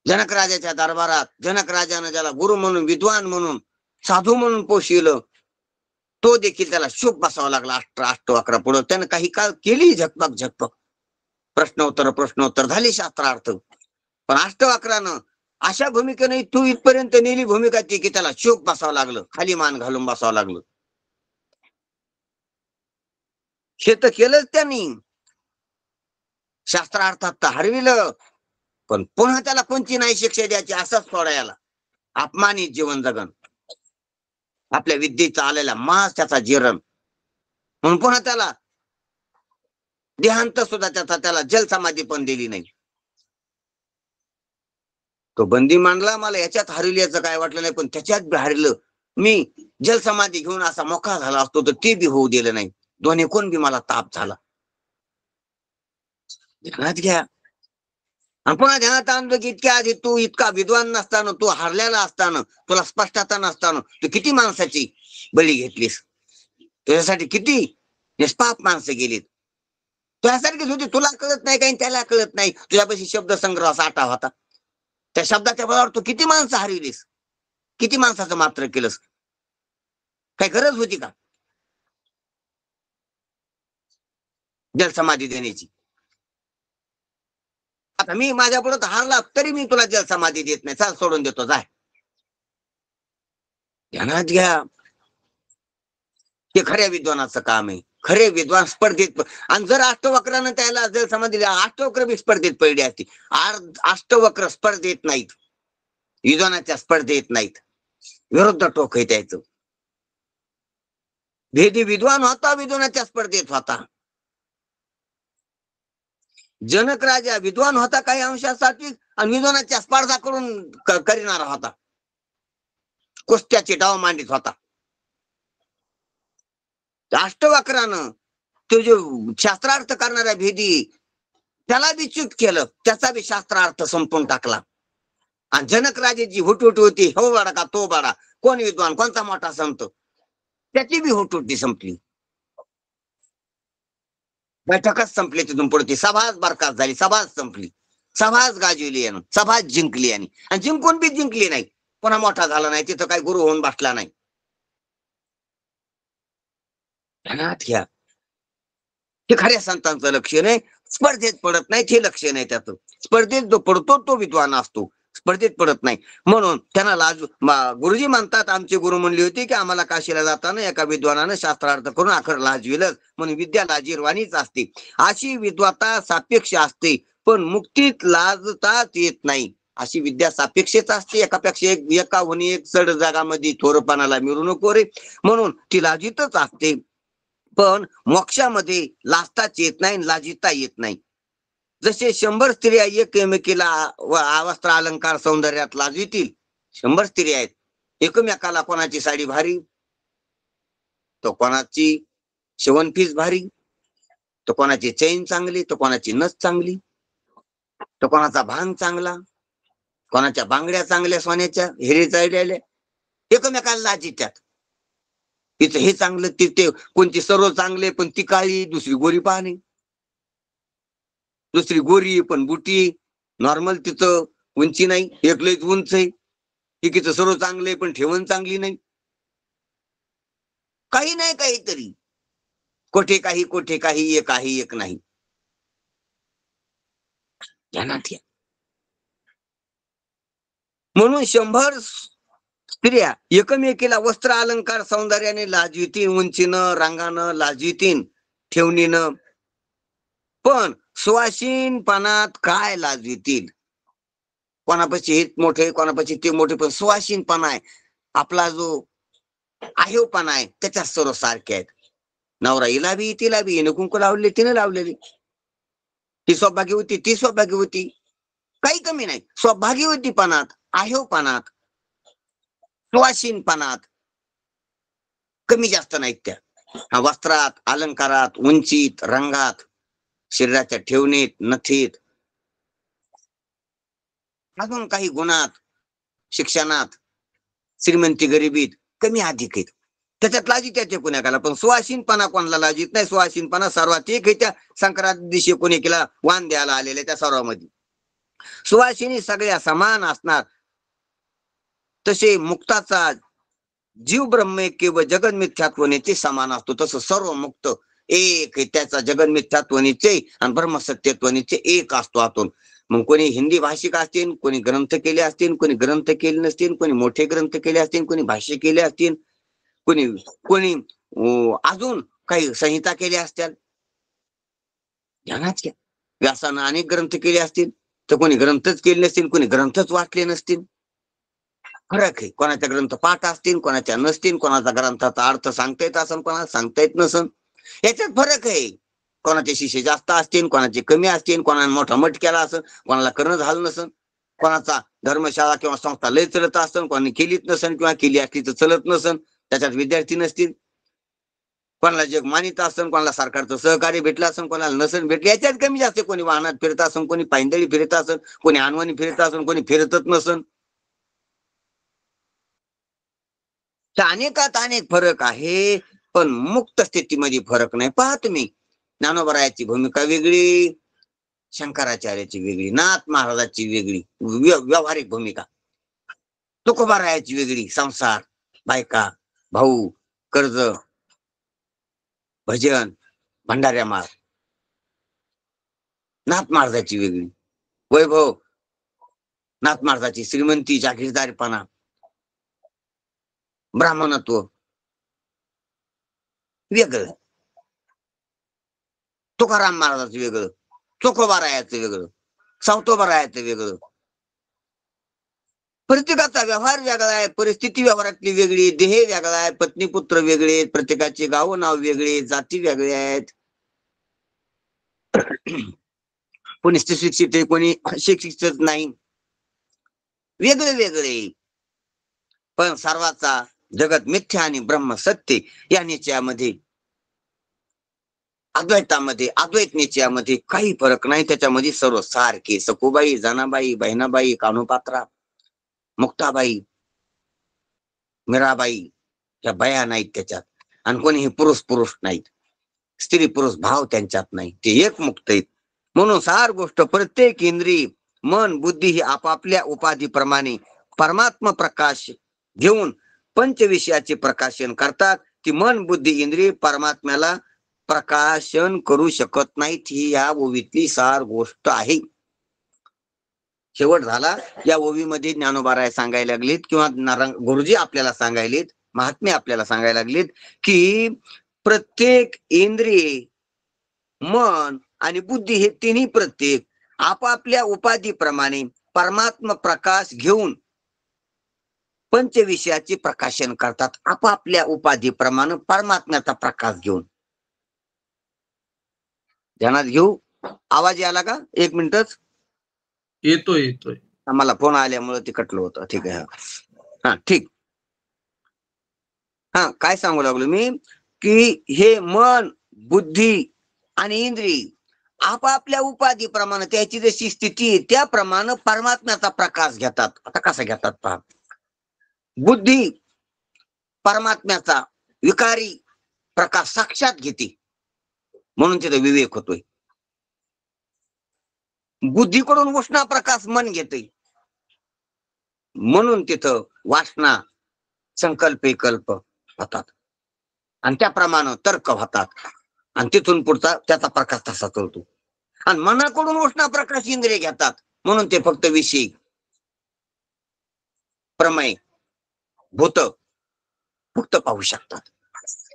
Speaker 1: जनक राजाच्या दरबारात. जनक राजानं ज्याला गुरु म्हणून, विद्वान म्हणून, साधू म्हणून पोषिलं, तो देखील त्याला चूप बसावा लागला. अष्टवक्रा पुढं त्यानं काही काळ केली झकपक. प्रश्नोत्तर झाली शास्त्रार्थ. पण अष्टवक्रानं अशा भूमिकेने तू इथपर्यंत नेली भूमिका ती की त्याला चूप बसावं लागलं, खाली मान घालून बसावं लागलं. हे तर केलंच त्यांनी. शास्त्रार्थात तर हरविलं, पण पुन्हा त्याला कोणती नाही शिक्षा द्यायची, असंच सोडायला. अपमानित जीवन जगन, आपल्या विद्येचा आलेला मास त्याचा जिरण, म्हणून पुन्हा त्याला देहांत सुद्धा त्याला जलसमाधी पण दिली नाही. तो बंदी मांडला, मला याच्यात हरविल्याचं काय वाटलं नाही, पण त्याच्यात बी हरलं. मी जलसमाधी घेऊन असा मोकळा झाला असतो तर ते बी होऊ दिलं नाही. दोन्ही कोण बी मला ताप झाला. ध्यानात घ्या. आणि पुन्हा ध्यानात आणलं की इतक्या आधी तू इतका विद्वान नसताना, तू हरलेला असताना, तुला स्पष्टता नसताना तू किती माणसाची बळी घेतलीस. तुझ्यासाठी किती निष्पाप माणसं गेलीत. तुझ्यासारखीच होती, तुला कळत नाही काही, त्याला कळत नाही. तुझ्यापाशी शब्द संग्रह साठा होता, त्या शब्दाच्या बळावर तू किती माणसं हरविलीस, किती माणसाचं मात्र केलंस. काही गरज होती का जलसमाधी देण्याची? आता मी माझ्या पुढे हारला तरी मी तुला जलसमाधी देत नाही, चाल सोडून देतो, जाय. ध्यानात घ्या. हे खऱ्या विद्वानाचं काम आहे. खरे विद्वान स्पर्धेत, आणि जर अष्टवक्रानं त्याला जलसमाधी दिली, अष्टवक्र बी स्पर्धेत पडली असती. अष्टवक्र स्पर्धेत नाहीत, विद्वानाच्या स्पर्धेत नाहीत, विरुद्ध टोक आहे त्याचं. भेदी विद्वान होता, विद्वानाच्या स्पर्धेत होता. जनक राजा विद्वान होता काही अंशासाठी, आणि विद्वानाच्या स्पर्धा करून करीनारा होता, कुस्त्याचे डाव मांडित होता. अष्टवक्रानं तो जो शास्त्रार्थ करणाऱ्या भेदी त्याला बी च्यूत केलं, त्याचा बी शास्त्रार्थ संपून टाकला. आणि जनक राजाची हुटहुट होती, हो बाडा का तो बाडा, कोण विद्वान, कोणता मोठा संत, त्याची बी हुटहुटी संपली. बैठकच संपली. तिथून पुढे ती सभाच बरखास्त झाली, सभाच संपली, सभाच गाजवली यानं, सभाच जिंकली यांनी. आणि जिंकून बी जिंकली नाही, पुन्हा मोठा झाला नाही, तिथं काही गुरु होऊन बसला नाही. ध्यानात घ्या. हे खऱ्या संतांचं लक्षण आहे. स्पर्धेत पडत नाही हे लक्षण आहे त्याचं. स्पर्धेत जो पडतो तो विद्वान असतो, स्पर्धेत पडत नाही. म्हणून त्यांना गुरुजी म्हणतात, आमचे गुरु म्हणले होते की आम्हाला काशीला जाताना एका विद्वानानं शास्त्रार्थ करून अखर लाजविलच, म्हणून विद्या लाजीरवाणीच असते. अशी विद्वत्ता सापेक्ष असते, पण मुक्तीत लाजताच येत नाही. अशी विद्या सापेक्षच असते, एकापेक्षा एक, एकाहून एक चढ जगामध्ये थोरपणाला मिळू नको रे, म्हणून ती लाजितच असते. पण मोक्षामध्ये लाजताच येत नाही, लाजिता येत नाही. जसे 100 स्त्रिया एकमेकीला वस्त्र अलंकार सौंदर्यात लाजवितील, 100 स्त्रिया आहेत, एकमेकाला कोणाची साडी भारी, तो कोणाची शिवणफीस भारी, तो कोणाची चैन चांगली, तो कोणाची नस चांगली, तो कोणाचा भांग चांगला, कोणाच्या बांगड्या चांगल्या सोन्याच्या हिरे चढलेल्या, एकमेकाला लाजित्यात. तिचं हे चांगलं, ते कोणती सर्व चांगले पण ती काळी, दुसरी गोरी पाहणे, दुसरी गोरी पण बुटी, नॉर्मल तिचं उंची नाही, एक लयच उंच आहे, एकीचं सर्व चांगले पण ठेवण चांगली नाही, काही नाही काहीतरी, कोठे काही एक नाही. ध्यानात घ्या. म्हणून 100 स्त्रिया एकमेकीला वस्त्र अलंकार सौंदर्याने लाजवितीन, उंचीनं रंगानं लाजवितीन, ठेवणीनं, पण सुवासीनपणात काय लाजवितील. कोणापाशी हे मोठे, कोणापाशी ते मोठे, पण सुवासीनपणा आहे, आपला जो आयोपणा आहे, त्याच्यात सर्व सारखे आहेत. नवरा हिला बी तिला बी, हिने कुंकू लावले तिने लावलेली, ती सौभाग्यवती ती सौभाग्यवती, काही कमी नाही. सौभाग्यवतीपणात, आयोपणात, सुवासीनपणात कमी जास्त नाहीत त्या. वस्त्रात, अलंकारात, उंचीत, रंगात, शरीराच्या ठेवणीत, नथीत, अजून काही गुणात, शिक्षणात, श्रीमंती गरिबीत कमी अधिक आहेत. त्याच्यात लाजित येते कुणाला, पण सुवासीनपणा कोणाला लाजित नाही. सुवासीनपणा सर्वात एक आहे. त्या संक्रांती दिवशी कोणी केला वाण द्यायला आलेले त्या सर्वांमध्ये सुवासिनी सगळ्या समान असणार. तसे मुक्ताचा जीव ब्रह्मैक्य व जगन मिथ्यात्वनेचे समान असतो, तसं सर्व मुक्त एक आहे. त्याचा जगन मिथ्यात्वनेचे आणि ब्रह्मसत्यत्वनेचे एक असतो आतून. मग कोणी हिंदी भाषिक असतील, कोणी ग्रंथ केले असतील, कोणी ग्रंथ केले नसतील, कोणी मोठे ग्रंथ केले असतील, कोणी भाष्य केले असतील, कोणी कोणी अजून काही संहिता केल्या असतील. ध्यानात घ्या. व्यासानं अनेक ग्रंथ केले असतील, तर कोणी ग्रंथच केले नसतील, कोणी ग्रंथच वाचले नसतील. फरक आहे. कोणाच्या ग्रंथ पाठ असतील, कोणाच्या नसतील, कोणाचा ग्रंथाचा अर्थ सांगता येत असेल, कोणाला सांगता येत नसन, याच्यात फरक आहे. कोणाचे शिष्य जास्त असतील, कोणाचे कमी असतील, कोणाला मोठा मठ केला असेल, कोणाला करणं झालं नसन, कोणाचा धर्मशाळा किंवा संस्था लय चलत असेल, कोणाने केलीच नसन, किंवा केली असली तर चलत नसन, त्याच्यात विद्यार्थी नसतील, कोणाला जग मानित असेल, कोणाला सरकारचं सहकार्य भेटलं असेल, कोणाला नसन भेटले, याच्यात कमी जास्त. कोणी वाहनात फिरत असेल, कोणी पायंदळी फिरत असेल, कोणी अनवाणी फिरत असेल, कोणी फिरतच नसन. अनेकात अनेक फरक आहे, पण मुक्त स्थितीमध्ये फरक नाही. पहा तुम्ही, ज्ञानोबरायाची भूमिका वेगळी, शंकराचार्याची वेगळी, नाथ महाराजाची वेगळी व्यावहारिक भूमिका, तुकोबारायाची वेगळी, संसार, बायका, भाऊ, कर्ज, भजन, भंडाऱ्या माळ. नाथ महाराजाची वेगळी, वैभव, नाथ महाराजाची श्रीमंती, जागीरदारपणा, ब्राह्मणत्व वेगळं, तुकाराम महाराजाचं वेगळं, तुकोबारायाचं वेगळं, सावतोबारायाचं वेगळं. प्रत्येकाचा व्यवहार वेगळा आहे, परिस्थिती व्यवहारातली वेगळी, देह वेगळा आहे, पत्नी पुत्र वेगळे, प्रत्येकाचे गाव नाव वेगळे, जाती वेगळे आहेत. कोणी सुशिक्षित आहे, कोणी शिक्षित नाही, वेगळे वेगळे. पण सर्वाचा जगत मिथ्या आणि ब्रह्म सत्य या निश्चयामध्ये, अद्वैतामध्ये, अद्वैत निश्चयामध्ये काही फरक नाही. त्याच्यामध्ये सर्व सारखे. सखुबाई, जनाबाई, बहिणाबाई, कान्होपात्रा, मुक्ताबाई, मीराबाई, या बाया नाहीत त्याच्यात. आणि कोणी पुरुष पुरुष नाहीत, स्त्री पुरुष भाव त्यांच्यात नाही, ते एक मुक्त आहेत. म्हणून सार गोष्ट प्रत्येक इंद्रिय, मन, बुद्धी ही आपापल्या उपाधीप्रमाणे परमात्मा प्रकाश घेऊन पंचविषयाचे प्रकाशन करतात. ती मन, बुद्धी, इंद्रिय परमात्म्याला प्रकाशन करू शकत नाहीत. ही या ओवीतली सार गोष्ट आहे. शेवट झाला. या ओवीमध्ये ज्ञानोबाराय सांगायला लागलीत किंवा गुरुजी आपल्याला सांगायलेत, महात्मे आपल्याला सांगायला लागलीत की प्रत्येक इंद्रिय, मन आणि बुद्धी हे तिन्ही प्रत्येक आपापल्या उपाधीप्रमाणे परमात्मा प्रकाश घेऊन पंचविषयाचे प्रकाशन करतात. आपापल्या उपाधीप्रमाणे परमात्म्याचा प्रकाश घेऊन. ध्यानात घेऊ. आवाज याला का? 1 मिनिटच.
Speaker 2: येतोय येतोय.
Speaker 1: मला फोन आल्यामुळे ते कटलं होतं. ठीक आहे. हा ठीक. हा काय सांगू लागलो मी की हे मन, बुद्धी आणि इंद्रिय आपापल्या उपाधीप्रमाणे त्याची जशी स्थिती आहे त्याप्रमाणे परमात्म्याचा प्रकाश घेतात. आता कसा घेतात पहा. बुद्धी परमात्म्याचा विकारी प्रकाश साक्षात घेते म्हणून तिथे विवेक होतोय. बुद्धीकडून उष्णा प्रकाश मन घेते म्हणून तिथं वासना, संकल्प, विकल्प होतात आणि त्याप्रमाणे तर्क होतात आणि तिथून पुढचा त्याचा प्रकाश तसा चालतो. आणि मनाकडून उष्णा प्रकाश इंद्रिय घेतात म्हणून ते फक्त विषय, प्रमेय, भूत फक्त पाहू शकतात.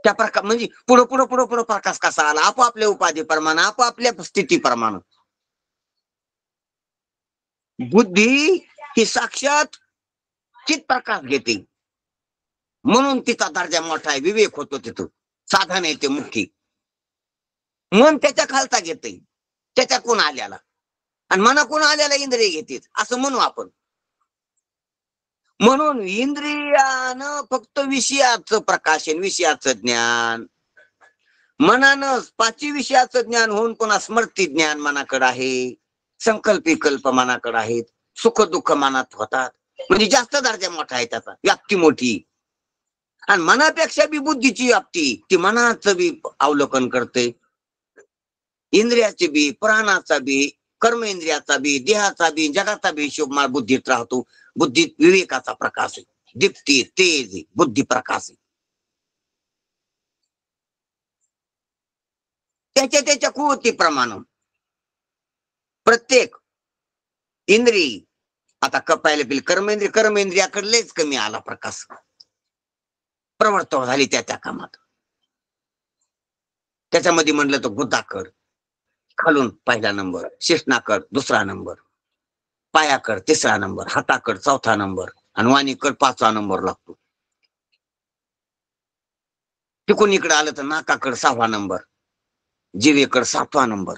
Speaker 1: त्या प्रकार म्हणजे पुढं पुढं पुढं पुढं प्रकाश कसा आला आपापल्या उपाधीप्रमाणे, आपापल्या स्थितीप्रमाणे. बुद्धी ही साक्षात चित प्रकाश घेते म्हणून तिचा दर्जा मोठा आहे. विवेक होतो तिथं, साधन आहे ते मुख्य. मन त्याच्या खालचा घेते, त्याच्या कोण आल्याला, आणि मना कोण आल्याला इंद्रिय घेते असं म्हणू आपण. म्हणून इंद्रियानं फक्त विषयाचं प्रकाशन, विषयाचं ज्ञान, मनानं 5 विषयाचं ज्ञान होऊन पुन्हा स्मृती ज्ञान मनाकडे आहे, संकल्प विकल्प मनाकडे आहेत, सुख दुःख मनात होतात. म्हणजे जास्त दर्जा मोठा आहे त्याचा, व्याप्ती मोठी. आणि मनापेक्षा बी बुद्धीची व्याप्ती, ती मनाचं बी अवलोकन करते, इंद्रियाचे बी, प्राणाचा बी, कर्मेंद्रियाचा बी, देहाचा बी, जगाचा बी हिशोब मला बुद्धीत राहतो. बुद्धीत विवेकाचा प्रकाश आहे, दीप्ती, तेज आहे, बुद्धी प्रकाश आहे. त्याच्या कुवतीप्रमाणे प्रत्येक इंद्रिय, आता पाहिलं कर्मेंद्रियाकडलेच कमी आला प्रकाश, प्रवर्तन झाली त्या कामात. त्याच्यामध्ये म्हणलं तर बुद्धाकड खालून 1ला नंबर, शिष्णाकड 2रा नंबर, पायाकड 3रा नंबर, हाताकड 4था नंबर आणि वाणीकड 5वा नंबर लागतो. तिकून इकडे आलं तर नाकाकड 6वा नंबर, जिवेकड 7वा नंबर,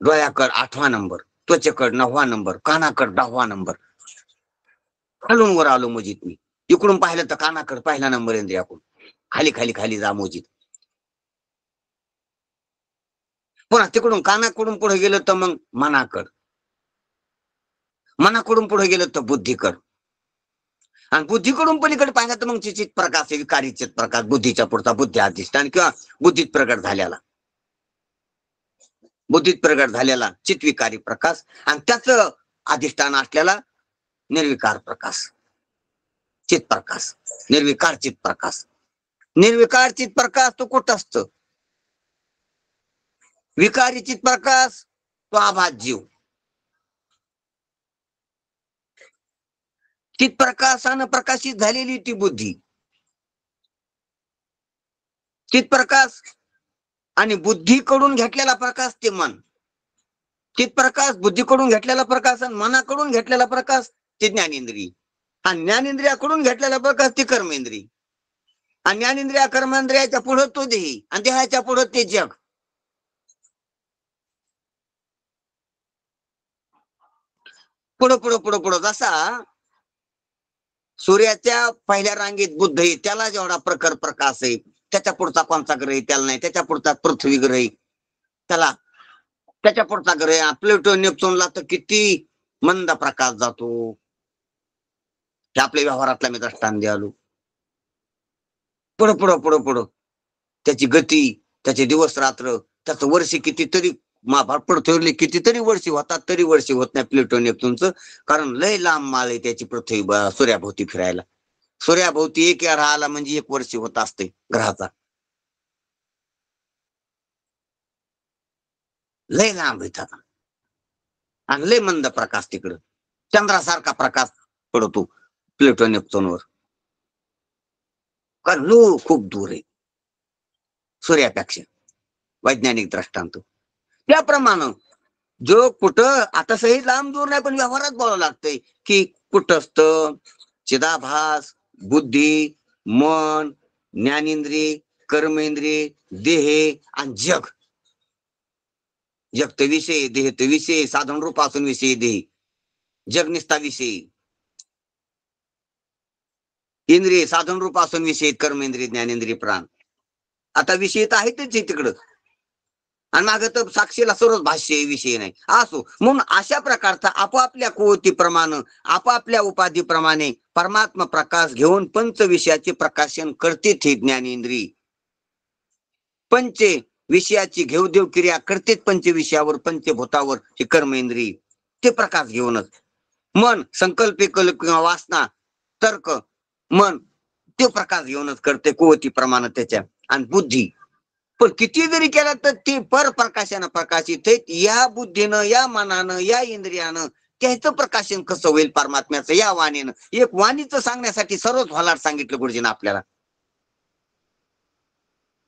Speaker 1: डोळ्याकड 8वा नंबर, त्वचेकड 9वा नंबर, कानाकड 10वा नंबर. खालून वर आलो मोजीत मी. इकडून पाहिलं तर कानाकड 1ला नंबर इंद्रियाकडून खाली खाली खाली जा मोजीत. पुन्हा तिकडून कानाकडून पुढे गेलं तर मग मनाकड, मनाकडून पुढे गेलं तर बुद्धीकड, आणि बुद्धीकडून पलीकडे पाहिलं तर मग चित प्रकाश, विकारी चित प्रकाश, बुद्धीच्या पुढचा बुद्धी अधिष्ठान किंवा बुद्धीत प्रगट झालेला, बुद्धीत प्रगट झालेला चित्विकारी प्रकाश, आणि त्याचं अधिष्ठान असलेला निर्विकार प्रकाश, चित प्रकाश, निर्विकार चित प्रकाश. निर्विकार चित प्रकाश तो कुठं असतो? विकारी चित प्रकाश तो आभास जीव. चित प्रकाशानं प्रकाशित झालेली ती बुद्धी, चित प्रकाश आणि बुद्धीकडून घेतलेला प्रकाश ते मन. चित प्रकाश बुद्धीकडून घेतलेला प्रकाश आणि मनाकडून घेतलेला प्रकाश ते ज्ञानेंद्रिय, आणि ज्ञानेंद्रियाकडून घेतलेला प्रकाश ते कर्मेंद्रिय, आणि ज्ञानेंद्रिया कर्मेंद्रियाच्या पुढे तो देही, आणि देहाच्या पुढे ते जग. पुढं पुढं पुढं पुढं जसा सूर्याच्या 1ल्या रांगेत बुद्ध आहे, त्याला जेवढा प्रखर प्रकाश आहे, त्याच्या पुढचा कोणता ग्रह आहे त्याला नाही, त्याच्या पुढचा पृथ्वी ग्रह आहे त्याला, त्याच्या पुढचा ग्रह प्लुटो नेपच्यूनला तर किती मंद प्रकाश जातो. ते आपल्या व्यवहारातला मी दृष्टांत द्यालो. पुढं पुढं पुढं पुढं त्याची गती, त्याचे दिवस रात्र, त्याचं वर्ष कितीतरी पृथ्वीवरली कितीतरी वर्षी होतात तरी वर्षी होत नाही प्लुटो नेपच्यूनचं, कारण लय लांब माल आहे त्याची पृथ्वी सूर्याभोवती फिरायला. सूर्याभोवती 1 वेळा आला म्हणजे 1 वर्ष होत असते ग्रहाचा, लय लांब येतात. आणि लय मंद प्रकाश तिकडं चंद्रासारखा प्रकाश पडतो प्लुटो नेपच्यूनवर. कारण खूप दूर आहे सूर्यापेक्षा वैज्ञानिक दृष्टांत. त्याप्रमाणे जो कुठं आता सही लांब दूर नाही पण व्यवहारात बोलावं लागतंय की कुटस्थ चिदाभास बुद्धी मन ज्ञानेंद्रिय कर्मेंद्रिय देह आणि जग. जग तर विषय देह तर विषय साधन रूपासून विषय देह जग निस्ता विषय इंद्रिय साधन रूपासून विषय कर्मेंद्रिय ज्ञानेंद्रिय प्राण. आता विषय तर आहेतच तिकडं आणि मागे तर साक्षीला सर्वच भाष्य विषय नाही असो. म्हणून अशा प्रकारचा आपापल्या कुवतीप्रमाणे आपापल्या उपाधीप्रमाणे परमात्मा प्रकाश घेऊन पंच विषयाचे प्रकाशन करते हे ज्ञानेंद्रिय. पंच विषयाची घेऊदेव क्रिया करतेच पंच विषयावर पंचभूतावर हे कर्मेंद्रिय ते प्रकाश घेऊनच. मन संकल्प किंवा वासना तर्क मन ते प्रकाश घेऊनच करते कुवतीप्रमाणे त्याच्या. आणि बुद्धी पण किती जरी केला तर ते परप्रकाशानं प्रकाशित आहेत. या बुद्धीनं या मनानं या इंद्रियानं त्याचं प्रकाशन कसं होईल परमात्म्याचं या वाणीनं. एक वाणीचं सांगण्यासाठी सर्वच भलाट सांगितलं गुरुजीनं आपल्याला.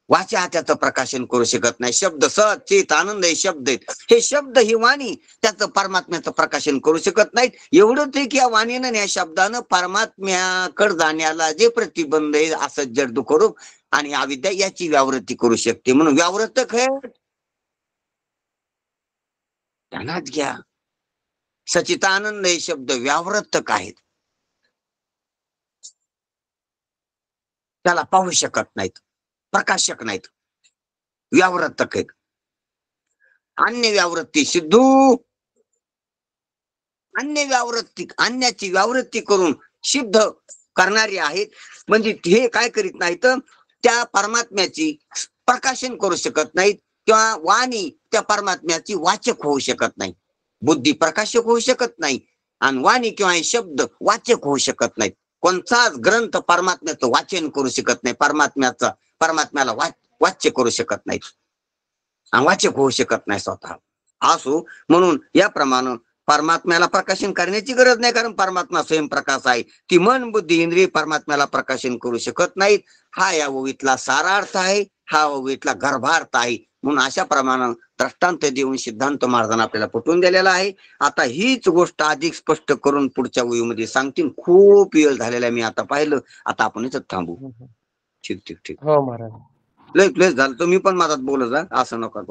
Speaker 1: वाचा त्याचं प्रकाशन करू शकत नाही. शब्द सत चित आनंद हे शब्द आहेत. हे शब्द ही वाणी त्याचं परमात्म्याचं प्रकाशन करू शकत नाहीत. एवढंच आहे की या वाणीनं या शब्दानं परमात्म्याकडे जाण्याला जे प्रतिबंध आहे असं जड करू आणि अविद्या याची व्यावृत्ती करू शकते. म्हणून व्यावृत्तक आहे ध्यानात घ्या. सचितानंद हे शब्द व्यावृत्तक आहेत. त्याला पाहू शकत नाहीत प्रकाशक नाहीत व्यावृत्तक आहेत. अन्य व्यावृत्ती सिद्धू अन्य व्यावृत्ती अन्याची व्यावृत्ती करून सिद्ध करणारी आहेत. म्हणजे हे काय करीत नाहीत त्या परमात्म्याची प्रकाशन करू शकत नाहीत किंवा वाणी त्या परमात्म्याची वाचक होऊ शकत नाही. बुद्धी प्रकाशक होऊ शकत नाही आणि वाणी किंवा शब्द वाचक होऊ शकत नाहीत. कोणताच ग्रंथ परमात्म्याचं वाचन करू शकत नाही. परमात्म्याला वाच्य करू शकत नाही आणि वाचक होऊ शकत नाही स्वतः असो. म्हणून याप्रमाणे परमात्म्याला प्रकाशन करण्याची गरज नाही कारण परमात्मा स्वयंप्रकाश आहे. ती मन बुद्धी इंद्रिय परमात्म्याला प्रकाशन करू शकत नाहीत. हा या ओवीतला सारार्थ आहे. हा ओवीतला गर्भार्थ आहे. म्हणून अशा प्रमाणे दृष्टांत देऊन सिद्धांत महाराजांना आपल्याला पटवून दिलेला आहे. आता हीच गोष्ट अधिक स्पष्ट करून पुढच्या ओवीमध्ये सांगतील. खूप वेळ झालेला मी आता पाहिलं. आता आपण इथं थांबू. ठीक ठीक ठीक.
Speaker 3: हो महाराज.
Speaker 1: लय झालं तुम्ही पण माझ्यात बोलत जा असं नका.